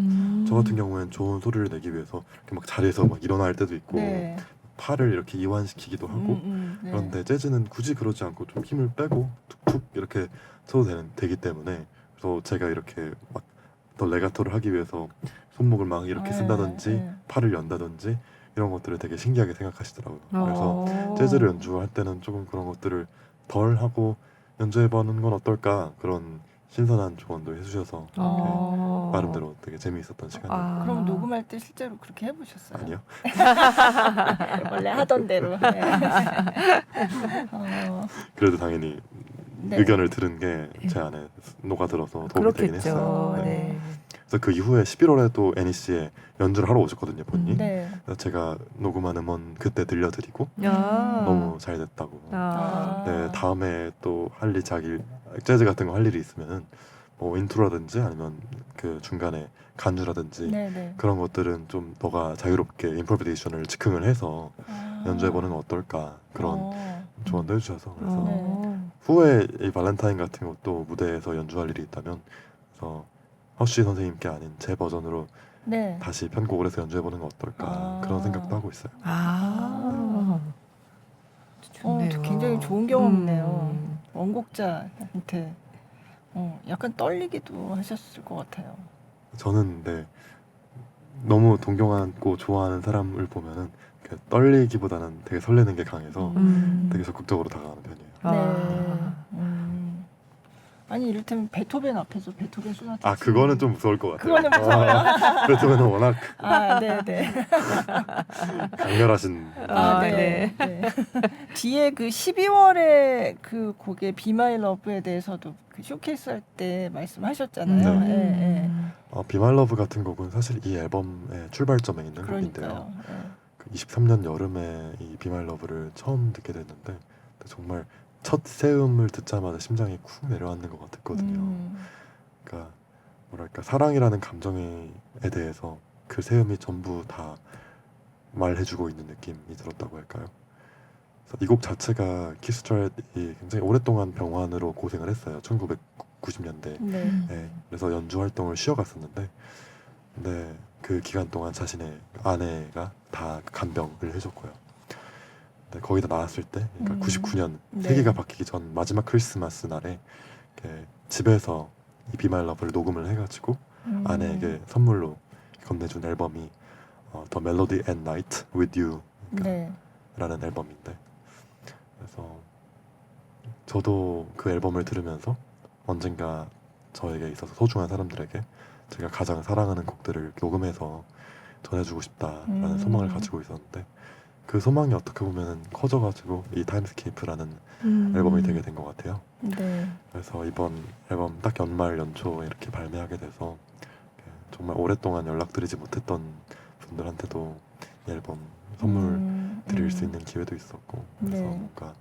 저 같은 경우에는 좋은 소리를 내기 위해서 이렇게 막 자리에서 막 일어날 때도 있고 네. 팔을 이렇게 이완시키기도 하고 네. 그런데 재즈는 굳이 그러지 않고 좀 힘을 빼고 툭툭 이렇게 쳐도 되기 때문에 그래서 제가 이렇게 막 더 레가토를 하기 위해서 손목을 막 이렇게 쓴다든지 네. 팔을 연다든지 이런 것들을 되게 신기하게 생각하시더라고요. 그래서 어. 재즈를 연주할 때는 조금 그런 것들을 덜 하고 연주해보는 건 어떨까 그런 신선한 조언도 해주셔서 어. 나름대로 되게 재미있었던 시간이에요. 아. 그럼 녹음할 때 실제로 그렇게 해보셨어요? 아니요. 원래 하던 대로. 네. 그래도 당연히 네. 의견을 들은 게 제 안에 녹아들어서 도움이 되긴 했어요. 그렇겠죠. 네. 네. 그래서 그 이후에 11월에 또 NEC에 연주를 하러 오셨거든요, 본인이. 네. 그래서 제가 녹음한 음원 그때 들려드리고 아. 너무 잘 됐다고. 아. 네, 다음에 또 할 일 재즈 같은 거 할 일이 있으면은 뭐 인트로라든지 아니면 그 중간에 간주라든지 네. 그런 것들은 좀 너가 자유롭게 임프로비제이션을 즉흥을 해서 연주해보는 건 어떨까 그런 조언도 해주셔서 그래서 어. 후에 이 발렌타인 같은 것도 무대에서 연주할 일이 있다면 그래서 허쉬 선생님께 아닌 제 버전으로 네. 다시 편곡을 해서 연주해보는 건 어떨까 그런 생각도 하고 있어요. 아. 좋네요. 굉장히 좋은 경험이네요. 음. 원곡자한테 약간 떨리기도 하셨을 것 같아요. 저는 네, 너무 동경하고 좋아하는 사람을 보면은 이렇게 떨리기보다는 되게 설레는 게 강해서 되게 적극적으로 다가가는 편이에요. 아. 아니 이를테면 베토벤 앞에서 베토벤 소나타 아 그거는 좀 무서울 것 같아요. 그거는 무서워요? 베토벤은 워낙 네네. 강렬하신 네. 뒤에 그 12월에 그 곡의 Be My Love에 대해서도 그 쇼케이스 할 때 말씀하셨잖아요. 네. 예. 비말러브 같은 곡은 사실 이 앨범의 출발점에 있는 곡인데요. 그러니까요. 그 23년 여름에 이 비말러브를 처음 듣게 됐는데 정말 첫 세음을 듣자마자 심장이 쿵 내려앉는 것 같았거든요. 그러니까 뭐랄까 사랑이라는 감정에 대해서 그 세음이 전부 다 말해주고 있는 느낌이 들었다고 할까요? 이 곡 자체가 키스트라이 굉장히 오랫동안 병환으로 고생을 했어요. 1990년대. 네. 그래서 연주 활동을 쉬어갔었는데, 근데 그 기간 동안 자신의 아내가 다 간병을 해줬고요. 근데 거기다 나왔을 때, 그러니까 99년 네. 세기가 바뀌기 전 마지막 크리스마스 날에 이렇게 집에서 이 Be My Love를 녹음을 해가지고 아내에게 선물로 건네준 앨범이 The Melody at Night with You 네. 라는 앨범인데, 그래서 저도 그 앨범을 들으면서 언젠가 저에게 있어서 소중한 사람들에게 제가 가장 사랑하는 곡들을 녹음해서 전해주고 싶다라는 소망을 가지고 있었는데, 그 소망이 어떻게 보면 커져가지고 이 타임스케이프라는 앨범이 되게 된 것 같아요. 네. 그래서 이번 앨범 딱 연말 연초에 이렇게 발매하게 돼서 정말 오랫동안 연락드리지 못했던 분들한테도 이 앨범 선물 드릴 수 있는 기회도 있었고, 그래서 네. 뭔가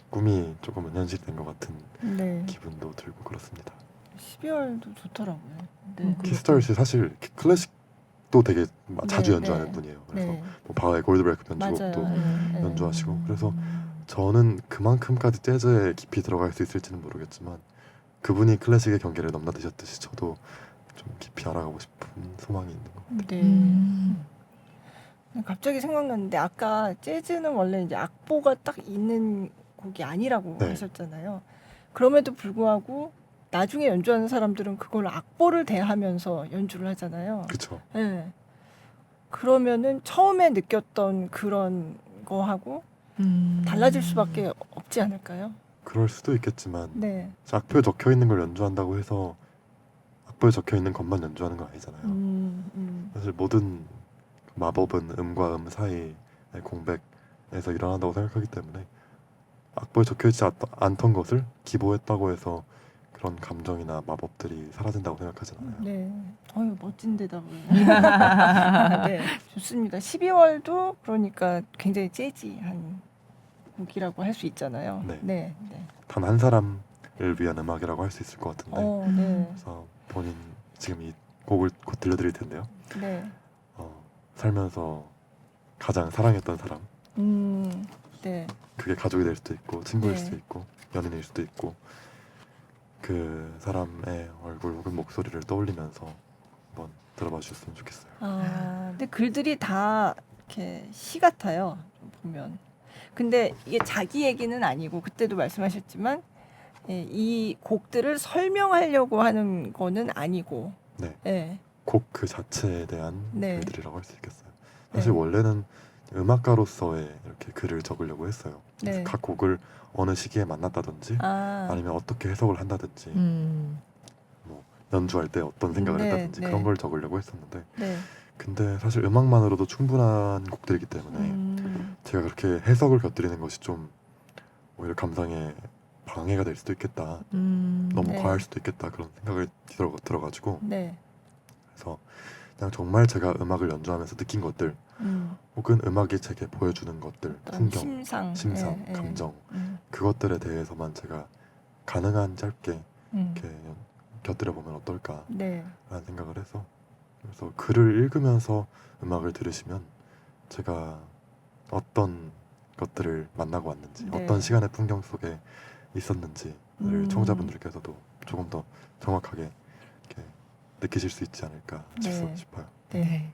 꿈이 조금은 현실된 것 같은 네. 기분도 들고 그렇습니다. 12월도 좋더라고요. 네. 키스터일스 사실 클래식도 되게 자주 네, 연주하는 네. 분이에요. 그래서 네. 뭐 바하의 골드베르크 맞아요. 변주곡도 네. 연주하시고, 그래서 저는 그만큼까지 재즈에 깊이 들어갈 수 있을지는 모르겠지만 그분이 클래식의 경계를 넘나드셨듯이 저도 좀 깊이 알아가고 싶은 소망이 있는 것 같아요. 네. 갑자기 생각났는데 아까 재즈는 원래 이제 악보가 딱 있는 곡이 아니라고 네. 하셨잖아요. 그럼에도 불구하고 나중에 연주하는 사람들은 그걸 악보를 대하면서 연주를 하잖아요. 그렇죠. 네. 그러면은 처음에 느꼈던 그런 거하고 달라질 수밖에 없지 않을까요? 그럴 수도 있겠지만 네. 악보에 적혀 있는 걸 연주한다고 해서 악보에 적혀 있는 것만 연주하는 건 아니잖아요. 사실 모든 마법은 음과 음 사이의 공백에서 일어난다고 생각하기 때문에 악보에 적혀있지 않던 것을 기보했다고 해서 그런 감정이나 마법들이 사라진다고 생각하진 않아요. 네. 멋진 대답을. 네. 좋습니다. 12월도 그러니까 굉장히 재즈한 곡이라고 할 수 있잖아요. 네. 네. 단 한 사람을 위한 음악이라고 할 수 있을 것 같은데, 네. 그래서 본인 지금 이 곡을 곧 들려드릴 텐데요. 네. 살면서 가장 사랑했던 사람, 네. 그게 가족이 될 수도 있고 친구일 네. 수도 있고 연인일 수도 있고 그 사람의 얼굴 혹은 목소리를 떠올리면서 한번 들어봐 주셨으면 좋겠어요. 근데 글들이 다 이렇게 시 같아요. 좀 보면. 근데 이게 자기 얘기는 아니고 그때도 말씀하셨지만 예, 이 곡들을 설명하려고 하는 거는 아니고. 네. 예. 곡 그 자체에 대한 네. 글들이라고 할 수 있겠어요. 사실 네. 원래는 음악가로서의 이렇게 글을 적으려고 했어요. 그래서 네. 각 곡을 어느 시기에 만났다든지 아니면 어떻게 해석을 한다든지 뭐 연주할 때 어떤 생각을 네, 했다든지 네. 그런 걸 적으려고 했었는데 네. 근데 사실 음악만으로도 충분한 곡들이기 때문에 제가 그렇게 해석을 곁들이는 것이 좀 오히려 감상에 방해가 될 수도 있겠다. 너무 네. 과할 수도 있겠다 그런 생각이 들어가지고 네. 그래서 그냥 정말 제가 음악을 연주하면서 느낀 것들 혹은 음악이 제게 보여주는 것들 어떤 풍경, 심상, 심상, 예, 예. 감정 그것들에 대해서만 제가 가능한 짧게 이렇게 곁들여 보면 어떨까라는 네. 생각을 해서 그래서 글을 읽으면서 음악을 들으시면 제가 어떤 것들을 만나고 왔는지 네. 어떤 시간의 풍경 속에 있었는지를 음. 청자분들께서도 조금 더 정확하게 이렇게 느끼실 수 있지 않을까 네. 싶어요. 네. 네.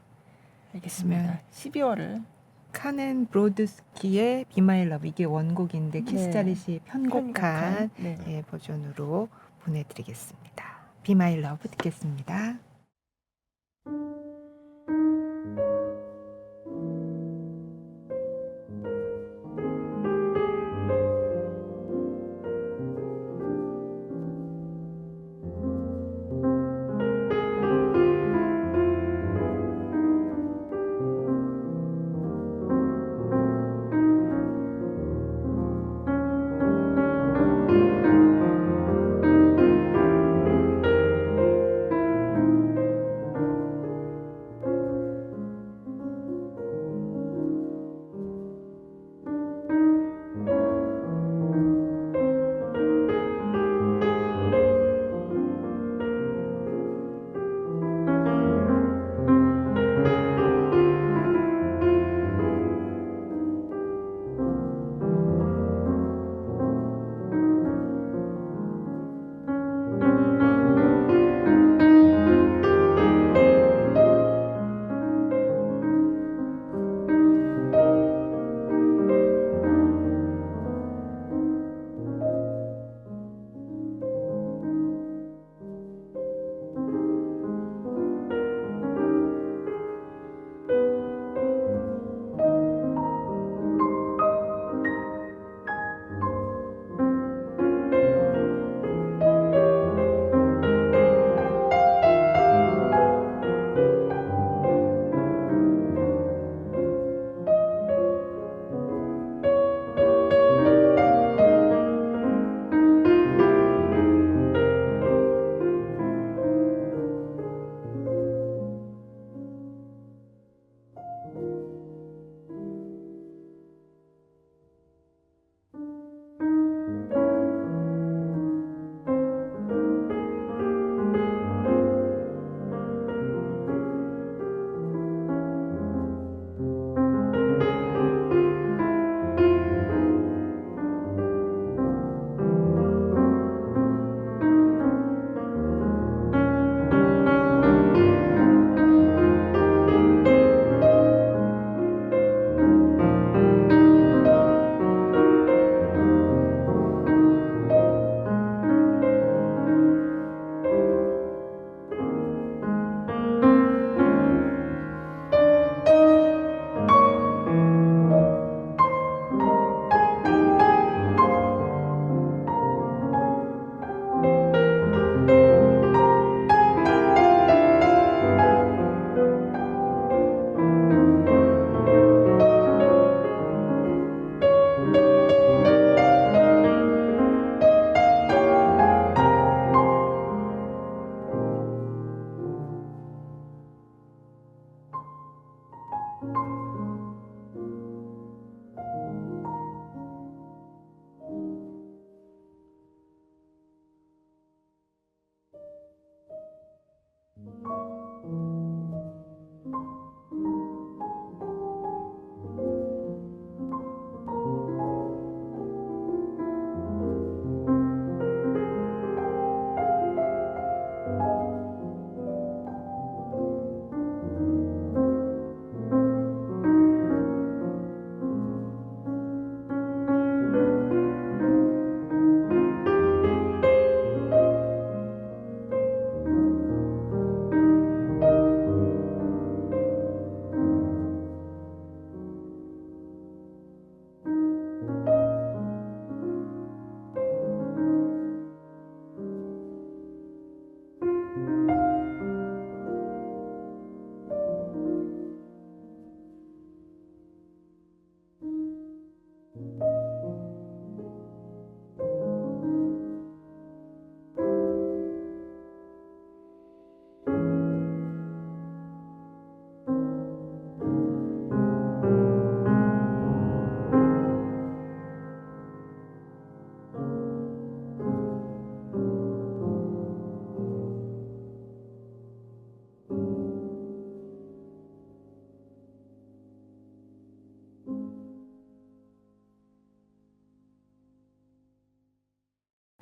알겠습니다. 그러면 12월을 카넨 브로드스키의 Be My Love 이게 원곡인데 네. 키스 자릿이 편곡한 네. 예, 버전으로 보내드리겠습니다. Be My Love 듣겠습니다.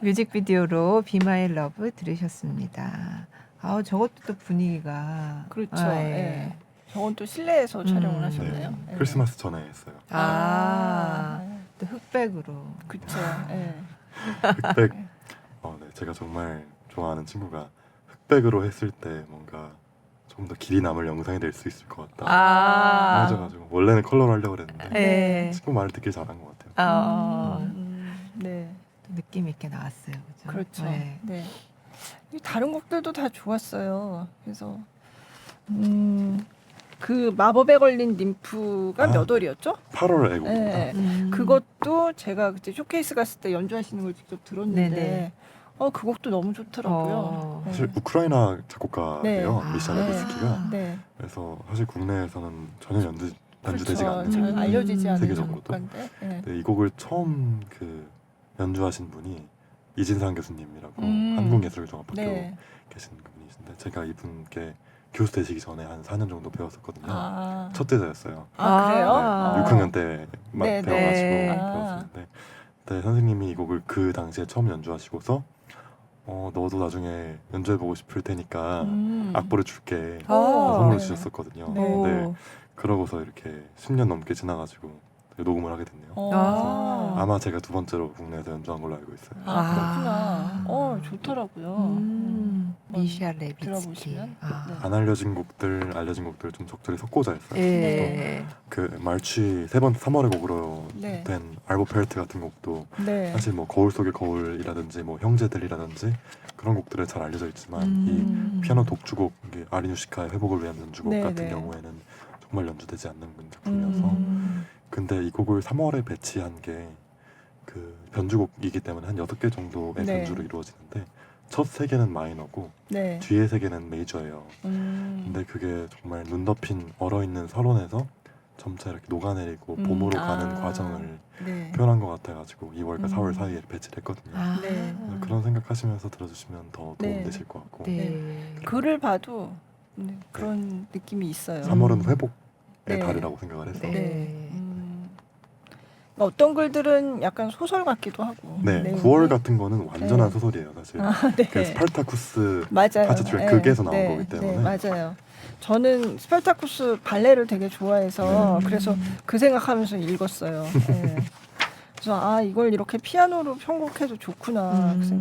뮤직비디오로 Be My Love 들으셨습니다. 저것도 또 분위기가 그렇죠. 예. 예. 저건 또 실내에서 촬영을 하셨네요. 네. 예. 크리스마스 전에 했어요. 또 흑백으로. 그렇죠. 예. 흑백. 네, 제가 정말 좋아하는 친구가 흑백으로 했을 때 뭔가 조금 더 길이 남을 영상이 될 수 있을 것 같다. 맞아가지고 원래는 컬러로 하려고 그랬는데 네. 친구 말을 듣길 잘한 것 같아요. 네. 또 느낌 있게 나왔어요. 그렇죠. 네. 네. 이 다른 곡들도 다 좋았어요. 그래서 그 마법에 걸린 님프가 몇 월이었죠? 8월 애곡입니다. 네. 음. 그것도 제가 그때 쇼케이스 갔을 때 연주하시는 걸 직접 들었는데 네네. 그 곡도 너무 좋더라고요. 네. 사실 우크라이나 작곡가예요. 네. 미샤 아. 레비스키가. 네. 그래서 사실 국내에서는 전혀 연주되지가 그렇죠. 않는 잘 알려지지 않는 세계적으로도. 작곡가인데. 네. 네, 이 곡을 처음 그 연주하신 분이 이진상 교수님이라고 음. 한국예술종합학교 네. 계신 분이신데 제가 이분께 교수 되시기 전에 한 4년 정도 배웠었거든요. 아. 첫 제자였어요. 그래요? 네, 6학년 때 네, 배워가지고 네. 배웠었는데 그때 선생님이 이 곡을 그 당시에 처음 연주하시고서 너도 나중에 연주해보고 싶을 테니까 악보를 줄게 선물로 네. 주셨었거든요. 네. 근데 그러고서 이렇게 10년 넘게 지나가지고 녹음을 하게 됐네요. 아. 아마 제가 두 번째로 국내에서 연주한 걸로 알고 있어요. 그렇구나. 좋더라고요. 미샤 레비스키. 들어보시면. 네. 안 알려진 곡들, 알려진 곡들 좀 적절히 섞고자 했어요. 예. 그 말취 3월의 곡으로 네. 된 알보 페르트 같은 곡도 네. 사실 뭐 거울 속의 거울이라든지 뭐 형제들이라든지 그런 곡들은 잘 알려져 있지만 이 피아노 독주곡 아리누시카의 회복을 위한 연주곡 네, 같은 네. 경우에는 정말 연주되지 않는 작품이어서 근데 이 곡을 3월에 배치한 게 그 변주곡이기 때문에 한 6개 정도의 네. 변주로 이루어지는데 첫 3개는 마이너고 네. 뒤에 3개는 메이저예요. 근데 그게 정말 눈 덮인 얼어있는 설원에서 점차 이렇게 녹아내리고 봄으로 가는 과정을 네. 표현한 것 같아가지고 2월과 4월 사이에 배치를 했거든요. 네. 그런 생각하시면서 들어주시면 더 네. 도움되실 것 같고 네. 글을 봐도 그런 느낌이 있어요. 3월은 회복의 네. 달이라고 생각을 해서 네. 어떤 글들은 약간 소설 같기도 하고. 네, 내용이. 9월 같은 거는 완전한 네. 소설이에요 사실. 네. 그 스파르타쿠스 맞아요. 파트 2 극에서 나온 거기 때문에. 맞아요. 저는 스파르타쿠스 발레를 되게 좋아해서 그래서 그 생각하면서 읽었어요. 네. 그래서 이걸 이렇게 피아노로 편곡해도 좋구나. 그래서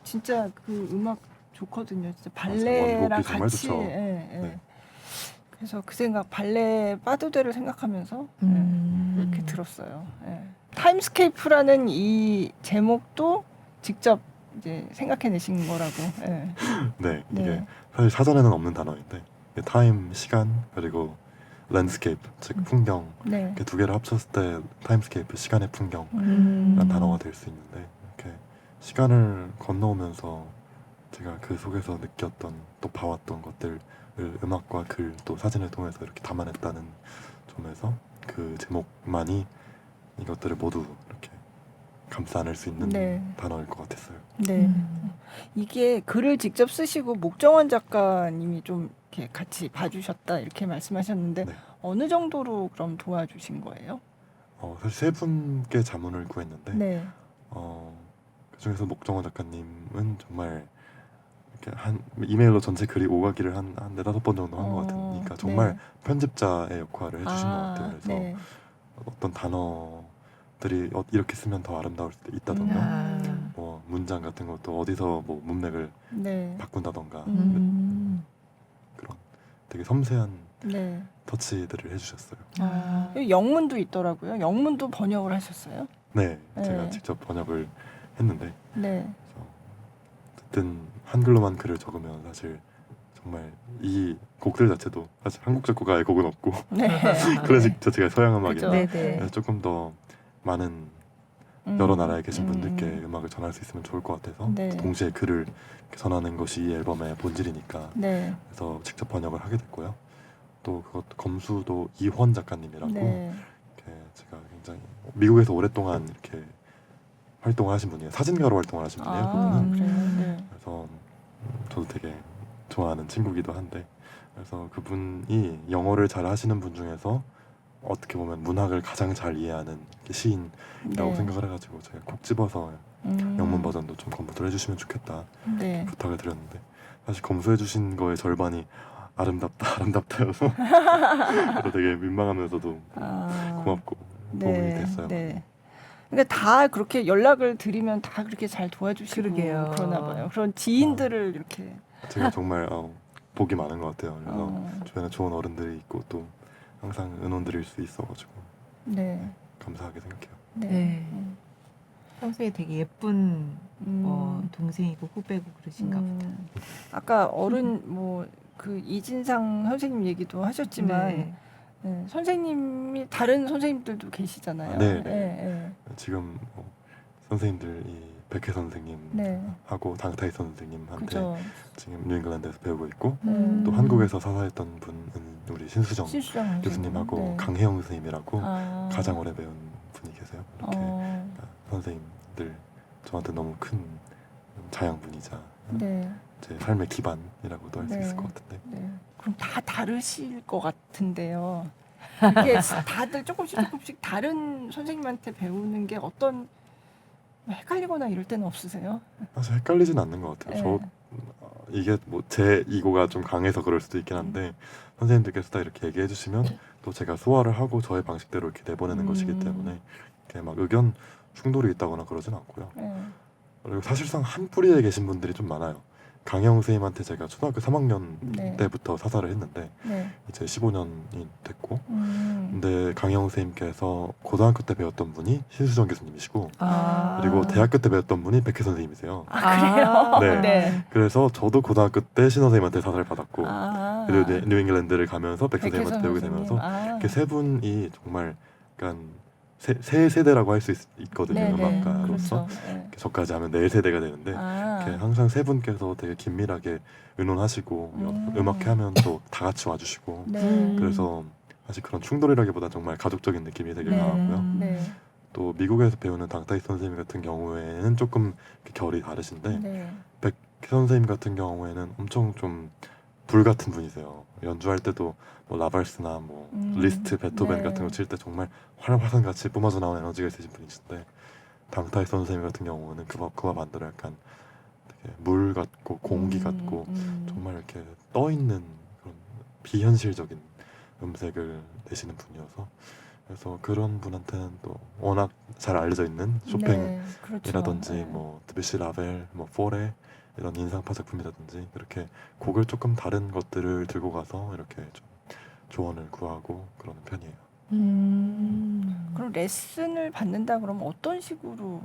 진짜 그 음악 좋거든요. 진짜 발레랑 원곡이 정말 같이. 좋죠. 네. 그래서 그 생각 발레 빠두대를 생각하면서 이렇게 들었어요. 네. 타임스케이프라는 이 제목도 직접 이제 생각해내신 거라고. 네. 네, 네. 이게 사실 사전에는 없는 단어인데 타임, 시간, 그리고 랜드스케이프, 즉 풍경 네. 이렇게 두 개를 합쳤을 때 타임스케이프, 시간의 풍경이라는 단어가 될 수 있는데 이렇게 시간을 건너오면서 제가 그 속에서 느꼈던 또 봐왔던 것들을 음악과 글 또 사진을 통해서 이렇게 담아냈다는 점에서 그 제목만이 이것들을 모두 이렇게 감싸 안을 수 있는 네. 단어일 것 같았어요. 네. 이게 글을 직접 쓰시고 목정원 작가님이 좀 이렇게 같이 봐주셨다 이렇게 말씀하셨는데 네. 어느 정도로 그럼 도와주신 거예요? 사실 3분께 자문을 구했는데 네. 그중에서 목정원 작가님은 정말 이렇게 한 이메일로 전체 글이 오가기를 한 4-5번 정도 한 것 같으니까 정말 네. 편집자의 역할을 해주신 것 같아요. 그래서 네. 어떤 단어들이 이렇게 쓰면 더 아름다울 수도 있다던가 뭐 문장 같은 것도 어디서 뭐 문맥을 네. 바꾼다던가 그런 되게 섬세한 네. 터치들을 해주셨어요. 여기 영문도 있더라고요. 영문도 번역을 하셨어요? 네, 네. 제가 직접 번역을 했는데 네. 그래서 어쨌든 한글로만 글을 적으면 사실 정말 이 곡들 자체도 사실 한국 작곡가의 곡은 없고 네. 클래식 자체가 서양 그죠. 음악인데 네네. 그래서 조금 더 많은 여러 나라에 계신 분들께 음악을 전할 수 있으면 좋을 것 같아서 네. 동시에 글을 이렇게 전하는 것이 이 앨범의 본질이니까 네. 그래서 직접 번역을 하게 됐고요. 또 그것 검수도 이헌 작가님이라고 네. 이렇게 제가 굉장히 미국에서 오랫동안 이렇게 활동을 하신 분이에요. 사진가로 활동을 하신 분이에요. 그분은. 그래요. 네. 그래서 저도 되게 좋아하는 친구기도 한데 그래서 그분이 영어를 잘 하시는 분 중에서 어떻게 보면 문학을 가장 잘 이해하는 시인이라고 네. 생각을 해가지고 제가 콕 집어서 영문 버전도 좀 검토를 해주시면 좋겠다 네. 부탁을 드렸는데 사실 검수해주신 거의 절반이 아름답다 아름답다여서 그래서 되게 민망하면서도 고맙고 도움이 됐어요. 네. 그러니까 다 그렇게 연락을 드리면 다 그렇게 잘 도와주시고 그러게요. 그러나 봐요. 그런 지인들을 이렇게 제가 정말 복이 많은 것 같아요. 그래서 어, 주변에 좋은 어른들이 있고 또 항상 응원 드릴 수 있어가지고 네. 감사하게 생각해요. 네. 네. 음. 평소에 되게 예쁜 음. 동생이고 후배고 그러신가 보다. 아까 어른 뭐 그 이진상 선생님 얘기도 하셨지만 네. 네, 선생님이 다른 선생님들도 계시잖아요. 네, 네. 네. 지금 선생님들이 백혜 선생님하고 네. 당타이 선생님한테 그죠. 지금 뉴잉글랜드에서 배우고 있고 네. 또 한국에서 사사했던 분은 우리 신수정 신수정 교수님하고 네. 강혜영 선생님이라고 아. 가장 오래 배운 분이 계세요. 이렇게 선생님들 저한테 너무 큰 자양분이자 네. 제 삶의 기반이라고도 할 수 네. 있을 것 같은데 네. 그럼 다 다르실 것 같은데요. 이게 다들 조금씩 다른 선생님한테 배우는 게 어떤 헷갈리거나 이럴 때는 없으세요? 사실 헷갈리진 않는 것 같아요. 네. 저 이게 뭐 제 이고가 좀 강해서 그럴 수도 있긴 한데 선생님들께서 다 이렇게 얘기해 주시면 또 제가 소화를 하고 저의 방식대로 이렇게 내보내는 것이기 때문에 이렇게 막 의견 충돌이 있다거나 그러진 않고요. 네. 그리고 사실상 한 뿌리에 계신 분들이 좀 많아요. 강영 선생님한테 제가 초등학교 3학년 네. 때부터 사사를 했는데 네. 이제 15년이 됐고 음. 근데 강영 선생님께서 고등학교 때 배웠던 분이 신수정 교수님이시고 아. 그리고 대학교 때 배웠던 분이 백혜 선생님이세요. 아, 그래요? 네. 네. 그래서 저도 고등학교 때 신 선생님한테 사사를 받았고 아. 그리고 뉴잉글랜드를 가면서 백 백혜선 선생님한테 배우게 되면서 아. 이렇게 세 분이 정말 약간 세 세대라고 할 수 있거든요. 네네. 음악가로서 그렇죠. 네. 저까지 하면 네 세대가 되는데 이렇게 아. 항상 세 분께서 되게 긴밀하게 의논하시고 음악회 하면 또 다 같이 와주시고 네. 그래서 사실 그런 충돌이라기보다 정말 가족적인 느낌이 되게 네. 강하고요. 네. 또 미국에서 배우는 당타이 선생님 같은 경우에는 조금 결이 다르신데 네. 백 선생님 같은 경우에는 엄청 좀 불같은 분이세요. 연주할 때도 뭐 라발스나 뭐 리스트, 베토벤 네. 같은 거 칠 때 정말 활화산 같이 뿜어져 나오는 에너지가 있으신 분이신데 당타이 선생님 같은 경우는 그와 반대로 약간 되게 물 같고 공기 같고 정말 이렇게 떠 있는 그런 비현실적인 음색을 내시는 분이어서 그래서 그런 분한테는 또 워낙 잘 알려져 있는 쇼팽이라든지 네. 그렇죠. 뭐 드뷔시, 라벨, 뭐 포레 이런 인상파 작품이라든지 그렇게 곡을 조금 다른 것들을 들고 가서 이렇게 좀 조언을 구하고 그러는 편이에요. 그럼 레슨을 받는다 그러면 어떤 식으로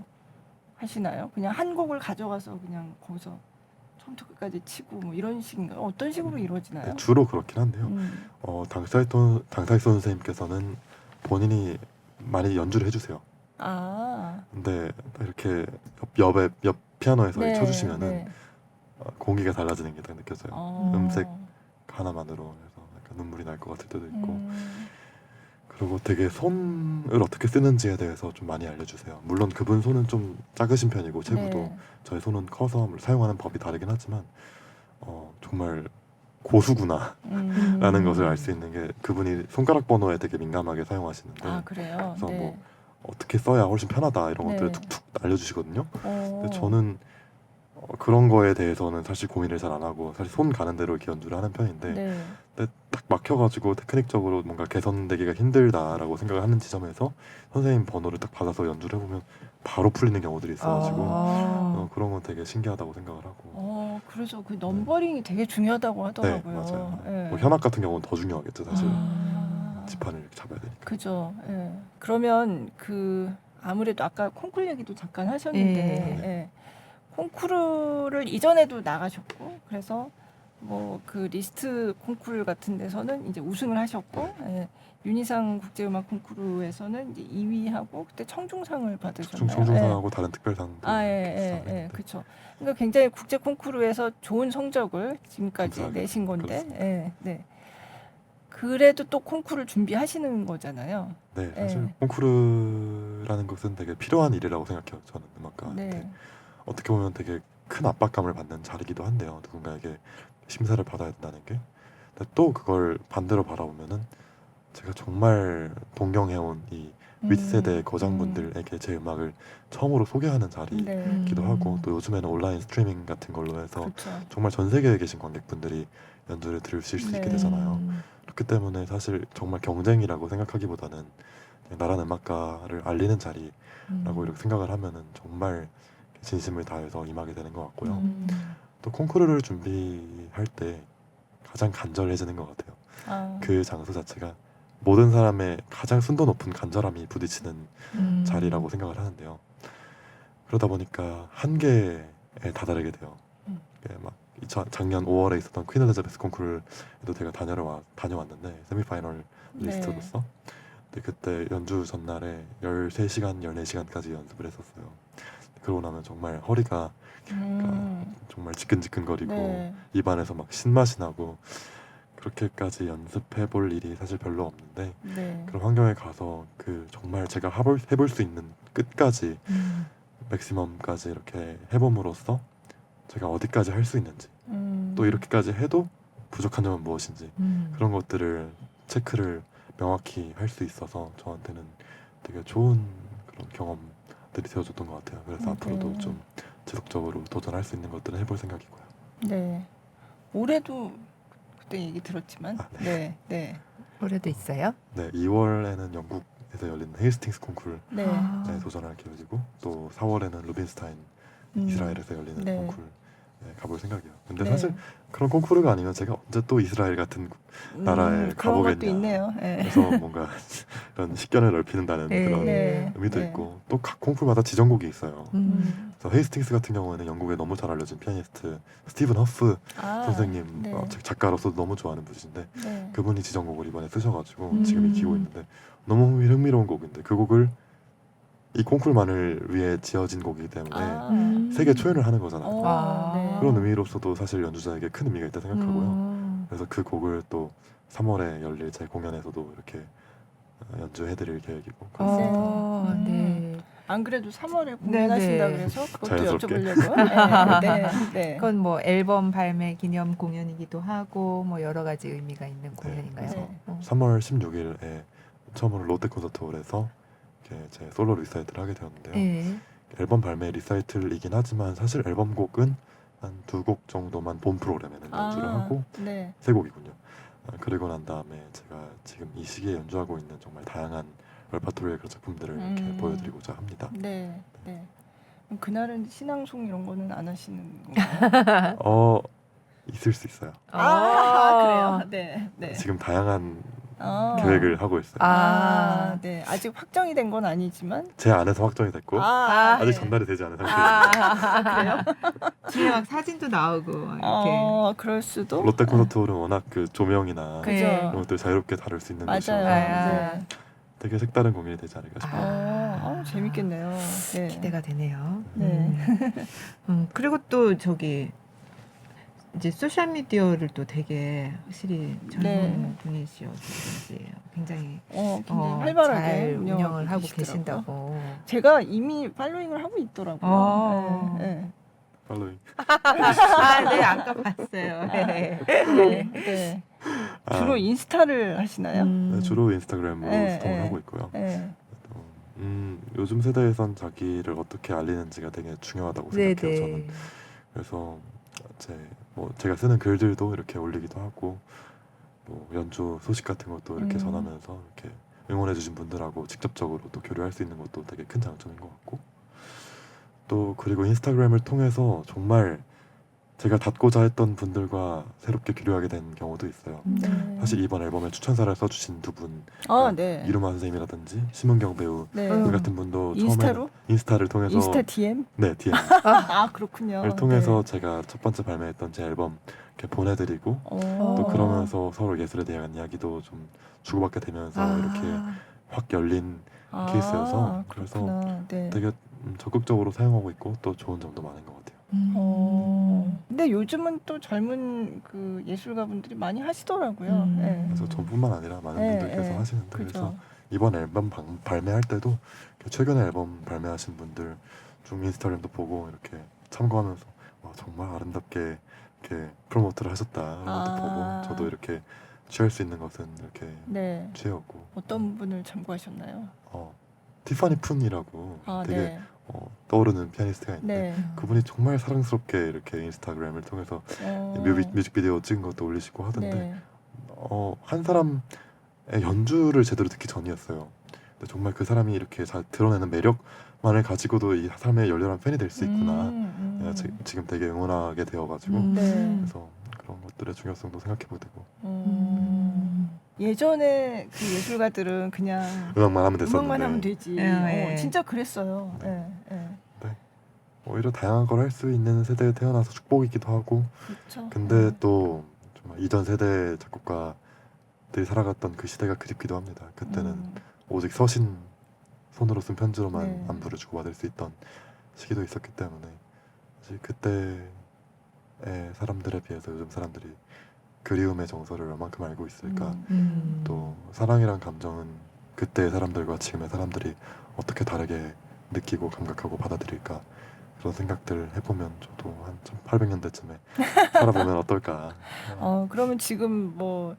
하시나요? 그냥 한 곡을 가져가서 그냥 거기서 처음부터 끝까지 치고 뭐 이런 식인가요? 어떤 식으로 이루어지나요? 네, 주로 그렇긴 한데요. 당타이 선생님께서는 본인이 많이 연주를 해주세요. 아. 근데 이렇게 옆 피아노에서 네, 쳐주시면은 네. 공기가 달라지는 게 딱 느껴져요. 어. 음색 하나만으로 해서 약간 눈물이 날 것 같을 때도 있고 음. 그리고 되게 손을 어떻게 쓰는지에 대해서 좀 많이 알려주세요. 물론 그분 손은 좀 작으신 편이고 체구도 네. 저희 손은 커서 사용하는 법이 다르긴 하지만 정말 고수구나 라는 것을 알 수 있는 게 그분이 손가락 번호에 되게 민감하게 사용하시는데 아, 그래요? 그래서 네. 뭐 어떻게 써야 훨씬 편하다 이런 것들을 네. 툭툭 알려주시거든요. 어. 근데 저는 그런 거에 대해서는 사실 고민을 잘 안 하고 사실 손 가는 대로 이렇게 연주를 하는 편인데 네. 근데 딱 막혀가지고 테크닉적으로 뭔가 개선되기가 힘들다라고 생각을 하는 지점에서 선생님 번호를 딱 받아서 연주를 해보면 바로 풀리는 경우들이 있어가지고 그런 건 되게 신기하다고 생각을 하고 그래서 그 넘버링이 되게 중요하다고 하더라고요. 네 맞아요. 네. 뭐 현악 같은 경우는 더 중요하겠죠 사실 아. 지판을 이렇게 잡아야 되니까. 그죠. 예. 그러면 그 아무래도 아까 콩쿨 얘기도 잠깐 하셨는데 네. 예. 콩쿠르를 이전에도 나가셨고 그래서 뭐 그 리스트 콩쿠르 같은 데서는 이제 우승을 하셨고 예. 윤희상 국제음악 콩쿠르에서는 이제 2위하고 그때 청중상을 받으셨나요? 청중상하고 다른 특별상도 그렇죠. 그러니까 굉장히 국제 콩쿠르에서 좋은 성적을 지금까지 감사하게. 내신 건데, 그렇습니다. 네. 그래도 또 콩쿠르를 준비하시는 거잖아요. 네 사실 네. 콩쿠르라는 것은 되게 필요한 일이라고 생각해요. 저는 음악가한테 네. 어떻게 보면 되게 큰 압박감을 받는 자리이기도 한데요. 누군가에게 심사를 받아야 된다는 게. 근데 또 그걸 반대로 바라보면은 제가 정말 동경해온 이 윗세대 거장분들에게 제 음악을 처음으로 소개하는 자리이기도 네. 하고 또 요즘에는 온라인 스트리밍 같은 걸로 해서 그렇죠. 정말 전 세계에 계신 관객분들이 연주를 들으실 수 있게 네. 되잖아요. 그렇기 때문에 사실 정말 경쟁이라고 생각하기보다는 그냥 나라는 음악가를 알리는 자리라고 이렇게 생각을 하면은 정말 진심을 다해서 임하게 되는 것 같고요. 또 콩쿠르를 준비할 때 가장 간절해지는 것 같아요. 아, 그 장소 자체가 모든 사람의 가장 순도 높은 간절함이 부딪히는 자리라고 생각을 하는데요. 그러다 보니까 한계에 다다르게 돼요. 음. 막 작년 5월에 있었던 퀸 엘리자베스 콩쿠르에도 제가 다녀왔는데 세미파이널 네. 리스트로서 근데 그때 연주 전날에 13시간, 14시간까지 연습을 했었어요. 그러고 나면 정말 허리가 정말 지끈지끈거리고 네. 입안에서 막 신맛이 나고 그렇게까지 연습해 볼 일이 사실 별로 없는데 네. 그런 환경에 가서 그 정말 제가 해볼 수 있는 끝까지 맥시멈까지 이렇게 해봄으로써 제가 어디까지 할 수 있는지 또 이렇게까지 해도 부족한 점은 무엇인지 그런 것들을 체크를 명확히 할 수 있어서 저한테는 되게 좋은 그런 경험들이 되어줬던 것 같아요. 그래서 앞으로도 좀 지속적으로 도전할 수 있는 것들은 해볼 생각이고요. 네. 올해도 그때 얘기 들었지만 아, 네. 네. 올해도 있어요? 네, 2월에는 영국에서 열리는 헤이스팅스 콩쿠르에 네. 도전할 계획이고 또 4월에는 루빈스타인 이스라엘에서 열리는 네. 콩쿠르 가볼 생각이에요. 근데 네. 사실 그런 콩쿠르가 아니면 제가 언제 또 이스라엘 같은 나라에 그런 것도 가보겠냐. 있네요. 네. 그래서 뭔가 그런 식견을 넓히는다는 네. 그런 네. 의미도 네. 있고 또 각 콩쿠르마다 지정곡이 있어요. 음. 그래서 헤이스팅스 같은 경우에는 영국에 너무 잘 알려진 피아니스트 스티븐 허프 아, 선생님 네. 작가로서도 너무 좋아하는 분이신데 네. 그분이 지정곡을 이번에 쓰셔가지고 음. 지금 익히고 있는데 너무 흥미로운 곡인데 그 곡을 이 콩쿠르만을 위해 지어진 곡이기 때문에 세계 초연을 하는 거잖아요. 네. 그런 의미로서도 사실 연주자에게 큰 의미가 있다 생각하고요. 그래서 그 곡을 또 3월에 열릴 제 공연에서도 이렇게 연주해드릴 계획이고 그렇습니다. 네. 안 그래도 3월에 공연하신다 네네. 그래서 그것도 자연스럽게. 여쭤보려고요. 네. 네. 그건 뭐 앨범 발매 기념 공연이기도 하고 뭐 여러 가지 의미가 있는 공연인가요? 그래서 네. 3월 16일에 처음으로 롯데 콘서트홀에서 이렇게 제 솔로 리사이트를 하게 되었는데요. 네. 앨범 발매 리사이틀이긴 하지만 사실 앨범 곡은 한 2곡 정도만 본 프로그램에는 연주를 하고 네. 3곡이군요. 그리고 난 다음에 제가 지금 이 시기에 연주하고 있는 정말 다양한 레퍼토리의 그런 작품들을 이렇게 보여드리고자 합니다. 네. 네. 그럼 그날은 신앙송 이런 거는 안 하시는 건가요? 있을 수 있어요. 그래요. 네. 네. 지금 다양한 아. 계획을 하고 있어요. 네. 아직 확정이 된 건 아니지만 제 안에서 확정이 됐고 아직 네. 전달이 되지 않은 상태입니다. 그래요? 뒤에 막 사진도 나오고 이렇게. 그럴 수도. 롯데 콘서트홀은 워낙 그 조명이나 그죠. 이런 것들 자유롭게 다룰 수 있는 맞아요. 곳이어서 네. 되게 색다른 공연이 되지 않을까 싶어요. 재밌겠네요. 네. 기대가 되네요. 네. 그리고 또 저기 이제 소셜 미디어를 또 되게 확실히 젊은 분이시어서 그런지 굉장히 굉장히 활발하게 잘 운영을 하고 계시더라고요. 계신다고. 제가 이미 팔로잉을 하고 있더라고요. 네. 팔로잉. 네, 아까 봤어요. 네. 네. 주로 인스타를 하시나요? 네, 주로 인스타그램으로 소통을 하고 있고요. 네. 요즘 세대에선 자기를 어떻게 알리는지가 되게 중요하다고 생각해요. 저는. 네네. 그래서 제가 쓰는 글들도 이렇게 올리기도 하고 뭐 연주 소식 같은 것도 이렇게 전하면서 이렇게 응원해주신 분들하고 직접적으로 또 교류할 수 있는 것도 되게 큰 장점인 것 같고 또 그리고 인스타그램을 통해서 정말 제가 닫고자 했던 분들과 새롭게 교류하게 된 경우도 있어요. 사실 이번 앨범에 추천사를 써주신 두 분, 네. 이루마 선생님이라든지 심은경 배우 네. 같은 분도 인스타로? 처음에 인스타를 통해서 인스타 DM? 네 DM 그렇군요. 를 통해서 제가 첫 번째 발매했던 제 앨범 이렇게 보내드리고 또 그러면서 서로 예술에 대한 이야기도 좀 주고받게 되면서 이렇게 확 열린 케이스여서 그래서 되게 적극적으로 사용하고 있고 또 좋은 점도 많은 것 같아요. 근데 요즘은 또 젊은 그 예술가분들이 많이 하시더라고요. 네. 그래서 저뿐만 아니라 많은 분들께서 하시는데 그래서 그렇죠. 이번 앨범 발매할 때도 최근에 앨범 발매하신 분들 중 인스타그램도 보고 이렇게 참고하면서 와, 정말 아름답게 이렇게 프로모트를 하셨다 이런 것도 보고 저도 이렇게 취할 수 있는 것은 이렇게 네. 취해오고 어떤 분을 참고하셨나요? 티파니 푼이라고 아, 되게 네. 떠오르는 피아니스트가 있는데 네. 그분이 정말 사랑스럽게 이렇게 인스타그램을 통해서 뮤직비디오 찍은 것도 올리시고 하던데 네. 한 사람의 연주를 제대로 듣기 전이었어요. 근데 정말 그 사람이 이렇게 잘 드러내는 매력만을 가지고도 이 사람의 열렬한 팬이 될 수 있구나. 내가 지금 되게 응원하게 되어가지고 네. 그래서 그런 것들의 중요성도 생각해보게 되고 예전에 그 예술가들은 그냥 음악만 하면 됐었는데 음악만 하면 되지. 네. 진짜 그랬어요. 네. 네. 네. 오히려 다양한 걸 할 수 있는 세대에 태어나서 축복이기도 하고 그렇죠. 근데 또 정말 이전 세대 작곡가들이 살아갔던 그 시대가 그립기도 합니다. 그때는 오직 서신 손으로 쓴 편지로만 네. 안부를 주고받을 수 있던 시기도 있었기 때문에 사실 그때의 사람들에 비해서 요즘 사람들이 그리움의 정서를 얼만큼 알고 있을까. 또 사랑이란 감정은 그때의 사람들과 지금의 사람들이 어떻게 다르게 느끼고 감각하고 받아들일까 그런 생각들을 해보면 저도 한 1800년대쯤에 살아보면 어떨까. 그러면 지금 뭐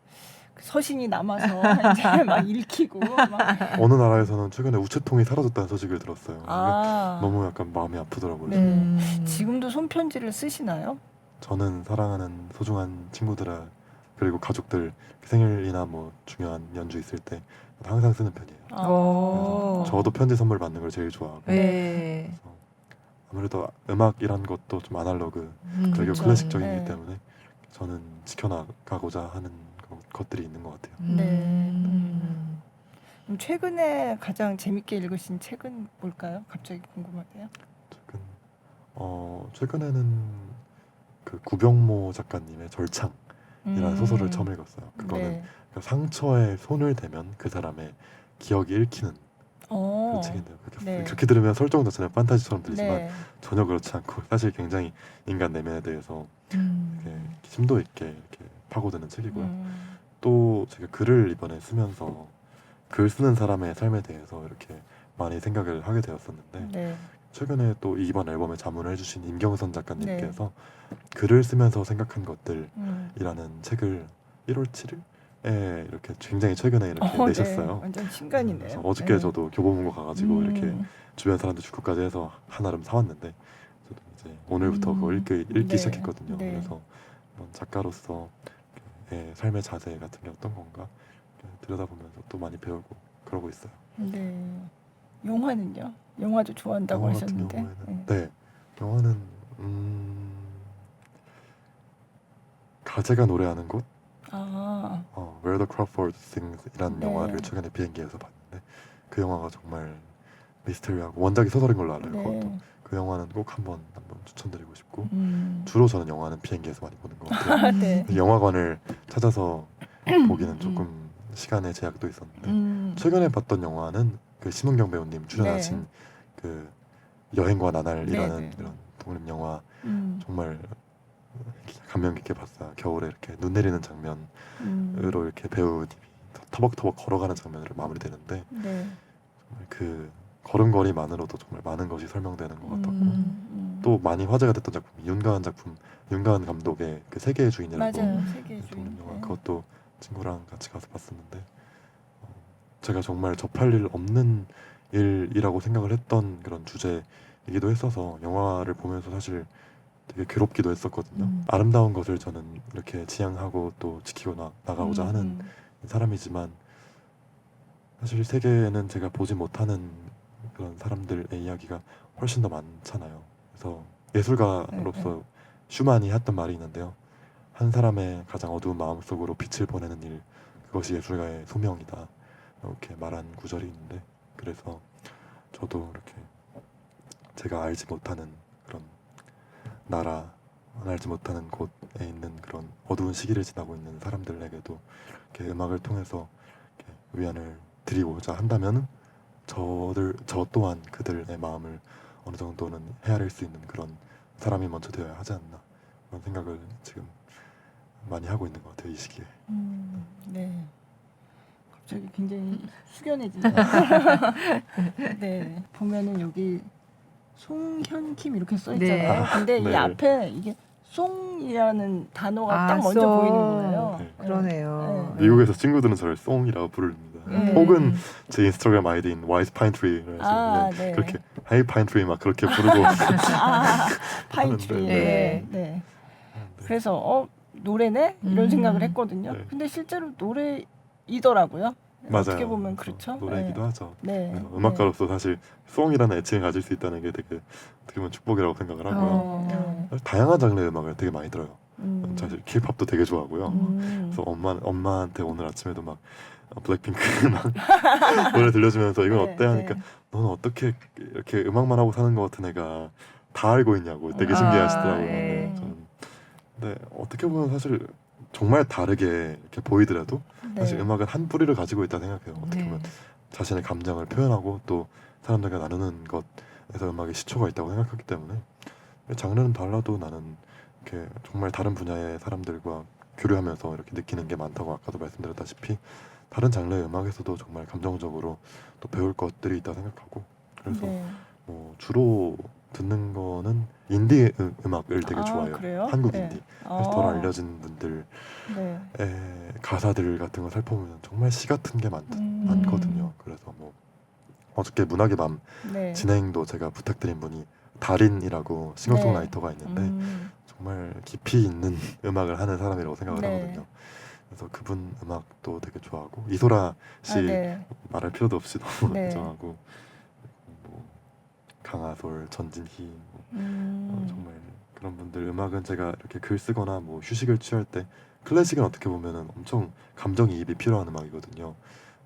서신이 남아서 이제 막 읽히고 막. 어느 나라에서는 최근에 우체통이 사라졌다는 소식을 들었어요. 아, 너무 약간 마음이 아프더라고요. 네. 지금도 손편지를 쓰시나요? 저는 사랑하는 소중한 친구들 그리고 가족들 생일이나 뭐 중요한 연주 있을 때 항상 쓰는 편이에요. 오. 저도 편지 선물 받는 걸 제일 좋아하고 네. 그래서 아무래도 음악이란 것도 좀 아날로그 그리고 그렇죠. 클래식적이기 네. 때문에 저는 지켜나가고자 하는 것들이 있는 것 같아요. 네. 그럼 최근에 가장 재밌게 읽으신 책은 뭘까요? 갑자기 궁금하네요. 최근에는 그 구병모 작가님의 절창이라는 소설을 처음 읽었어요. 그거는 네. 그 상처에 손을 대면 그 사람의 기억이 읽히는 그런 책인데요. 네. 그렇게 들으면 설정 자체는 판타지처럼 들리지만 네. 전혀 그렇지 않고 사실 굉장히 인간 내면에 대해서 이렇게 심도 있게 이렇게 파고드는 책이고요. 또 제가 글을 이번에 쓰면서 글 쓰는 사람의 삶에 대해서 이렇게 많이 생각을 하게 되었었는데 네. 최근에 또 이번 앨범에 자문을 해주신 임경선 작가님께서 글을 쓰면서 생각한 것들이라는 책을 1월 7일에 이렇게 굉장히 최근에 이렇게 내셨어요. 네. 완전 신간이네요. 그래서 어저께 네. 저도 교보문고 가가지고 이렇게 주변 사람들 축구까지 해서 한아름 사왔는데 저도 이제 오늘부터 그거 읽기 네. 시작했거든요. 네. 그래서 이런 작가로서 삶의 자세 같은 게 어떤 건가 들여다보면서 또 많이 배우고 그러고 있어요. 네. 영화는요? 영화도 좋아한다고 영화 같은 하셨는데. 경우에는 영화는 가제가 노래하는 곳 아, Where the Crawford Sings 이라는 네. 영화를 최근에 비행기에서 봤는데 그 영화가 정말 미스터리하고 원작이 소설인 걸로 알아요. 그것도 그 영화는 꼭 한번 추천드리고 싶고 주로 저는 영화는 비행기에서 많이 보는 것 같아요. 네. 영화관을 찾아서 보기는 조금 시간의 제약도 있었는데 최근에 봤던 영화는 그 심은경 배우님 출연하신 그 여행과 나날이라는 네. 그런 독립 영화 정말 감명 깊게 봤어요. 겨울에 이렇게 눈 내리는 장면으로 이렇게 배우님이 터벅터벅 걸어가는 장면으로 마무리되는데 네. 정말 그 걸음걸이만으로도 정말 많은 것이 설명되는 것 같았고 또 많이 화제가 됐던 작품 윤가은 감독의 그 세계의 주인이라고 맞아요. 세계의 주인. 독립 영화 그것도 친구랑 같이 가서 봤었는데 제가 정말 접할 일 없는 일이라고 생각을 했던 그런 주제이기도 했어서 영화를 보면서 사실 되게 괴롭기도 했었거든요. 아름다운 것을 저는 이렇게 지향하고 또 지키고 나가고자 하는 사람이지만 사실 세계에는 제가 보지 못하는 그런 사람들의 이야기가 훨씬 더 많잖아요. 그래서 예술가로서 슈만이 했던 말이 있는데요. 한 사람의 가장 어두운 마음속으로 빛을 보내는 일 그것이 예술가의 소명이다. 이렇게 말한 구절이 있는데 그래서 저도 이렇게 제가 알지 못하는 그런 나라 알지 못하는 곳에 있는 그런 어두운 시기를 지나고 있는 사람들에게도 이렇게 음악을 통해서 이렇게 위안을 드리고자 한다면 저 또한 그들의 마음을 어느 정도는 헤아릴 수 있는 그런 사람이 먼저 되어야 하지 않나 그런 생각을 지금 많이 하고 있는 것 같아요 이 시기에. 네. 갑자기 굉장히 숙연해지네요. 네. 보면은 여기 송현킴 이렇게 써 있잖아요. 네. 근데 이 네. 앞에 이게 송이라는 단어가 아, 딱 먼저 송. 보이는 거예요. 네. 그러네요. 네. 미국에서 친구들은 저를 송이라고 부릅니다. 혹은 제 인스타그램 아이디인 Wise Pine Tree를 아, 네. 그렇게 Hey Pine Tree 막 그렇게 부르고 파인트리. 하는데, 네. 네. 그래서 노래네 이런 생각을 했거든요. 네. 근데 실제로 노래이더라고요. 맞아요. 어떻게 보면 그렇죠. 노래이기도 하죠. 네. 그래서 음악가로서 사실 송이라는 애칭을 가질 수 있다는 게 되게 어떻게 보면 축복이라고 생각을 하고요. 네. 사실 다양한 장르의 음악을 되게 많이 들어요. 음. 사실 케이팝도 되게 좋아하고요. 음. 그래서 엄마한테 오늘 아침에도 막 블랙핑크 막 노래 들려주면서 이건 네, 어때 하니까 네. 너는 어떻게 이렇게 음악만 하고 사는 것 같은 애가 다 알고 있냐고 되게 신기해하시더라고요. 예. 네, 저는 근데 어떻게 보면 사실 정말 다르게 이렇게 보이더라도 사실 네. 음악은 한 뿌리를 가지고 있다 생각해요. 어떻게 네. 보면 자신의 감정을 표현하고 또 사람들과 나누는 것에서 음악의 시초가 있다고 생각하기 때문에 장르는 달라도 나는 이렇게 정말 다른 분야의 사람들과 교류하면서 이렇게 느끼는 게 많다고 아까도 말씀드렸다시피 다른 장르의 음악에서도 정말 감정적으로 또 배울 것들이 있다 생각하고 그래서 네. 주로 듣는 거는 인디 음악을 되게 아, 좋아해요. 그래요? 한국 네. 인디. 그래서 덜 알려진 분들의 네. 가사들 같은 거 살펴보면 정말 시 같은 게 음. 많거든요. 그래서 뭐 어저께 문학의 밤 네. 진행도 제가 부탁드린 분이 달인이라고 싱어송라이터가 있는데 정말 깊이 있는 음악을 하는 사람이라고 생각을 네. 하거든요. 그래서 그분 음악도 되게 좋아하고 이소라 씨 아, 네. 말할 필요도 없이 너무 네. 좋아하고 뭐 강하솔, 전진희 정말 그런 분들 음악은 제가 이렇게 글 쓰거나 뭐 휴식을 취할 때 클래식은 어떻게 보면은 엄청 감정이입이 필요한 음악이거든요.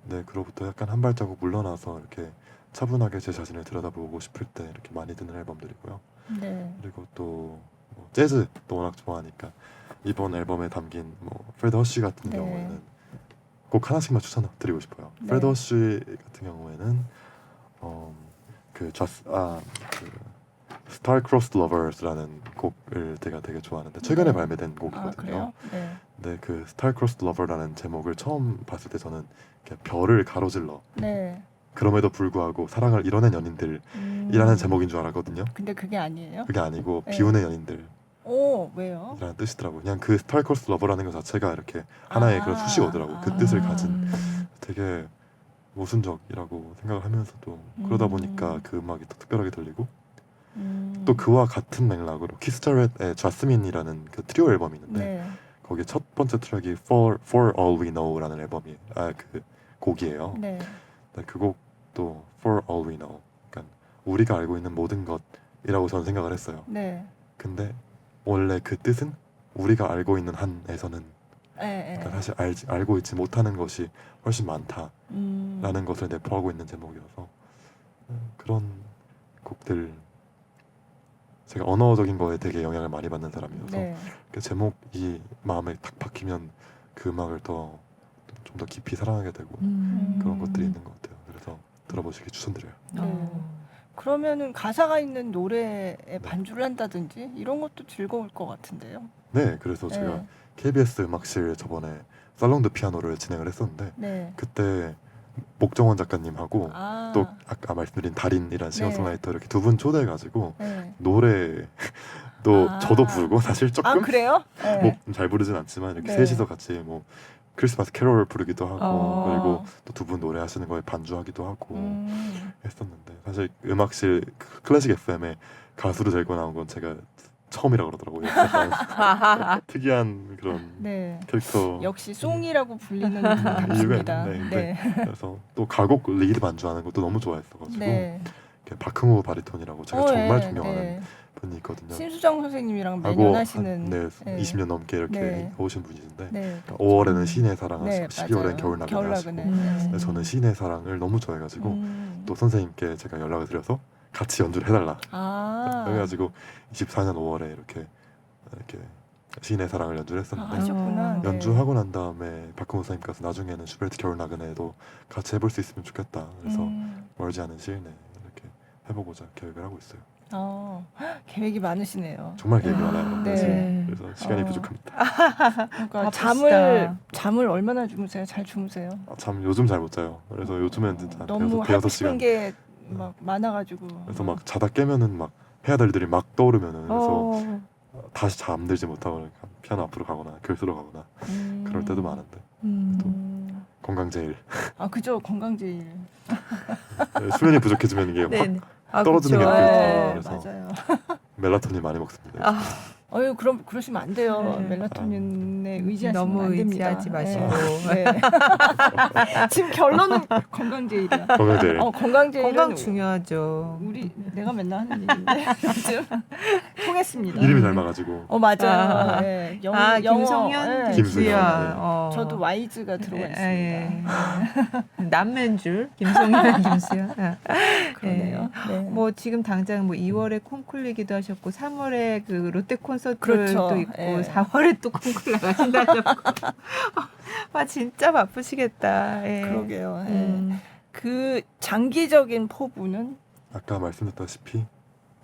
근데 그로부터 약간 한 발자국 물러나서 이렇게 차분하게 제 자신을 들여다보고 싶을 때 이렇게 많이 듣는 앨범들이고요. 네. 그리고 또뭐 재즈도 워낙 좋아하니까 이번 앨범에 담긴 뭐 프레드 허쉬 같은 네. 경우에는 곡 하나씩만 추천드리고 싶어요. 네. 프레드 허쉬 같은 경우에는 그 Star Crossed Lovers라는 곡을 제가 되게 좋아하는데 최근에 네. 발매된 아, 곡이거든요. 그래요? 네. 근데 그 Star Crossed Lover라는 제목을 처음 봤을 때 저는 이렇게 별을 가로질러 네. 그럼에도 불구하고 사랑을 이뤄낸 연인들이라는 제목인 줄 알았거든요. 근데 그게 아니에요? 그게 아니고 네. 비운의 연인들이라는 왜요? 뜻이더라고요. 그냥 그 Star Crossed Lover라는 것 자체가 이렇게 하나의 그런 수식어더라고요. 그 뜻을 가진 되게 모순적이라고 생각을 하면서도 그러다 보니까 그 음악이 더 특별하게 들리고 또 그와 같은 맥락으로 키스자렛의 자스민이라는 그 트리오 앨범이 있는데 네. 거기에 첫 번째 트랙이 For All We Know라는 앨범이 그 곡이에요. 네. 네, 그 곡도 For All We Know, 그러니까 우리가 알고 있는 모든 것이라고 저는 생각을 했어요. 네. 근데 원래 그 뜻은 우리가 알고 있는 한에서는 네. 그러니까 사실 알고 있지 못하는 것이 훨씬 많다라는 음. 것을 내포하고 있는 제목이어서 그런 곡들 제가 언어적인 거에 되게 영향을 많이 받는 사람이어서 네. 그 제목이 마음에 탁 박히면 그 음악을 더 좀 더 깊이 사랑하게 되고 그런 것들이 있는 것 같아요. 그래서 들어보시기 추천드려요. 네. 그러면은 가사가 있는 노래에 반주를 한다든지 이런 것도 즐거울 것 같은데요. 네, 그래서 제가 네. KBS 음악실 저번에 살롱드 피아노를 진행을 했었는데 네. 그때 목정원 작가님하고 또 아까 말씀드린 달인이란 싱어송라이터 이렇게 두 분 초대해가지고 네. 노래도 저도 부르고 사실 조금 그래요? 네. 뭐 잘 부르진 않지만 이렇게 네. 셋이서 같이 뭐 크리스마스 캐롤을 부르기도 하고 그리고 어. 또 두 분 노래하시는 거에 반주하기도 하고 했었는데 사실 음악실 클래식 FM에 가수로 데리고 나온 건 제가 처음이라 그러더라고요. 약간 특이한 그런 네. 캐릭터 역시 송이라고 불리는 분 이유가 같습니다. 있는데 네. 그래서 또 가곡 리드 반주하는 것도 너무 좋아했어가지고 네. 이렇게 박흥우 바리톤이라고 제가 정말 네, 존경하는 네. 분이 있거든요. 신수정 선생님이랑 매년 하고 하시는. 네, 네. 20년 넘게 이렇게 네. 오신 분이신데 네. 5월에는 시인의 사랑 네, 하시고 12월엔 맞아요. 겨울나그네 하시고 겨울나그네. 근데 저는 시인의 사랑을 너무 좋아해가지고 또 선생님께 제가 연락을 드려서 같이 연주를 해달라 그래가지고 24년 5월에 이렇게 시인의 사랑을 연주를 했었는데 하셨구나. 네. 연주하고 난 다음에 박흥우 선생님께서 나중에는 슈베르트 겨울나그네도 같이 해볼 수 있으면 좋겠다 그래서 멀지 않은 시일 내에 이렇게 해보고자 계획을 하고 있어요. 계획이 많으시네요. 정말 계획이 많아요. 네. 그래서 시간이 부족합니다. 그러니까 바쁘시다. 잠을 얼마나 주무세요? 잘 주무세요? 참 요즘 잘 못 자요. 그래서 요즘엔 진짜 너무 대여섯 하고 싶은 시간. 게 막 많아가지고. 그래서 막 자다 깨면은 막 해야 될 일들이 막 떠오르면은 그래서 다시 잠들지 못하고 피아노 앞으로 가거나 교실로 가거나 그럴 때도 많은데 건강 제일. 아 그죠 건강제일. 수면이 부족해지면 이게 네. 확 아, 떨어지는 게 그쵸. 느껴져요. 네, 그래서 맞아요. 멜라토닌 많이 먹습니다. 아, 어유 그럼 그러시면 안 돼요. 네. 멜라토닌에 의지하시면 너무 안 됩니다. 의지하지 마시고. 네. 네. 지금 결론은 건강제일이야. 건강 제일. 건강제일은 건강 중요하죠. 우리 내가 맨날 하는 얘기인데 요즘 통했습니다. 이름이 닮아가지고 맞아요. 아. 네. 아, 영어, 김성현, 네. 김수현. 김수현. 네. 저도 Y즈가 들어가 있습니다. 예. 남매인 줄 김성현, 김수현. 아. 그러네요. 네. 뭐 지금 당장 뭐 2월에 콩쿨 얘기도 하셨고 3월에 그 롯데 콘서트도 그렇죠. 있고 예. 4월에 또 콩쿨 나가신다 하셨고 와 진짜 바쁘시겠다. 예. 그러게요. 예. 음. 그 장기적인 포부는 아까 말씀드렸다시피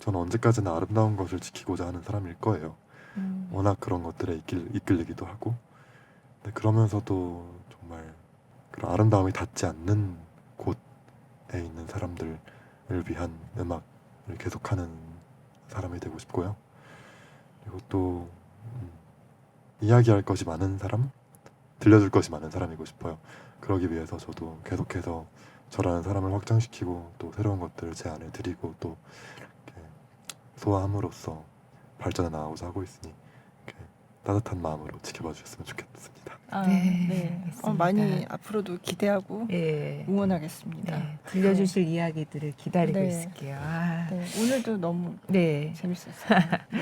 저는 언제까지나 아름다운 것을 지키고자 하는 사람일 거예요. 워낙 그런 것들에 이끌리기도 하고 근데 그러면서도 정말 그런 아름다움이 닿지 않는 곳에 있는 사람들을 위한 음악을 계속하는 사람이 되고 싶고요. 그리고 또 이야기할 것이 많은 사람, 들려줄 것이 많은 사람이고 싶어요. 그러기 위해서 저도 계속해서 저라는 사람을 확장시키고 또 새로운 것들을 제 안에 드리고 또 이렇게 소화함으로써 발전해 나가고자 하고 있으니 이렇게 따뜻한 마음으로 지켜봐 주셨으면 좋겠습니다. 네, 알겠습니다. 많이 앞으로도 기대하고 예. 응원하겠습니다. 네, 들려주실 이야기들을 기다리고 네. 있을게요. 아. 네, 오늘도 너무 네. 재밌었어요. 네.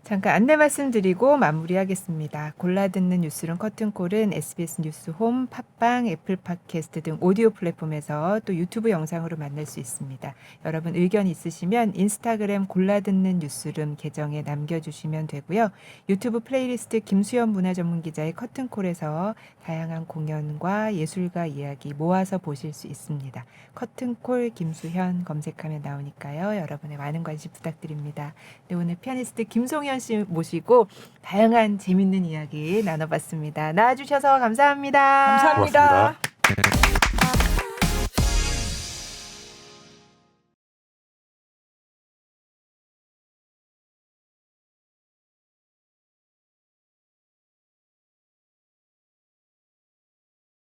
잠깐 안내 말씀드리고 마무리하겠습니다. 골라듣는 뉴스룸 커튼콜은 SBS 뉴스홈, 팟빵, 애플 팟캐스트 등 오디오 플랫폼에서 또 유튜브 영상으로 만날 수 있습니다. 여러분 의견 있으시면 인스타그램 골라듣는 뉴스룸 계정에 남겨주시면 되고요. 유튜브 플레이리스트 김수현 문화전문기자의 커튼콜에서 다양한 공연과 예술가 이야기 모아서 보실 수 있습니다. 커튼콜 김수현 검색하면 나오니까요. 여러분의 많은 관심 부탁드립니다. 네, 오늘 피아니스트 김송현 씨 모시고 다양한 재밌는 이야기 나눠봤습니다. 나와주셔서 감사합니다. 감사합니다. 고맙습니다.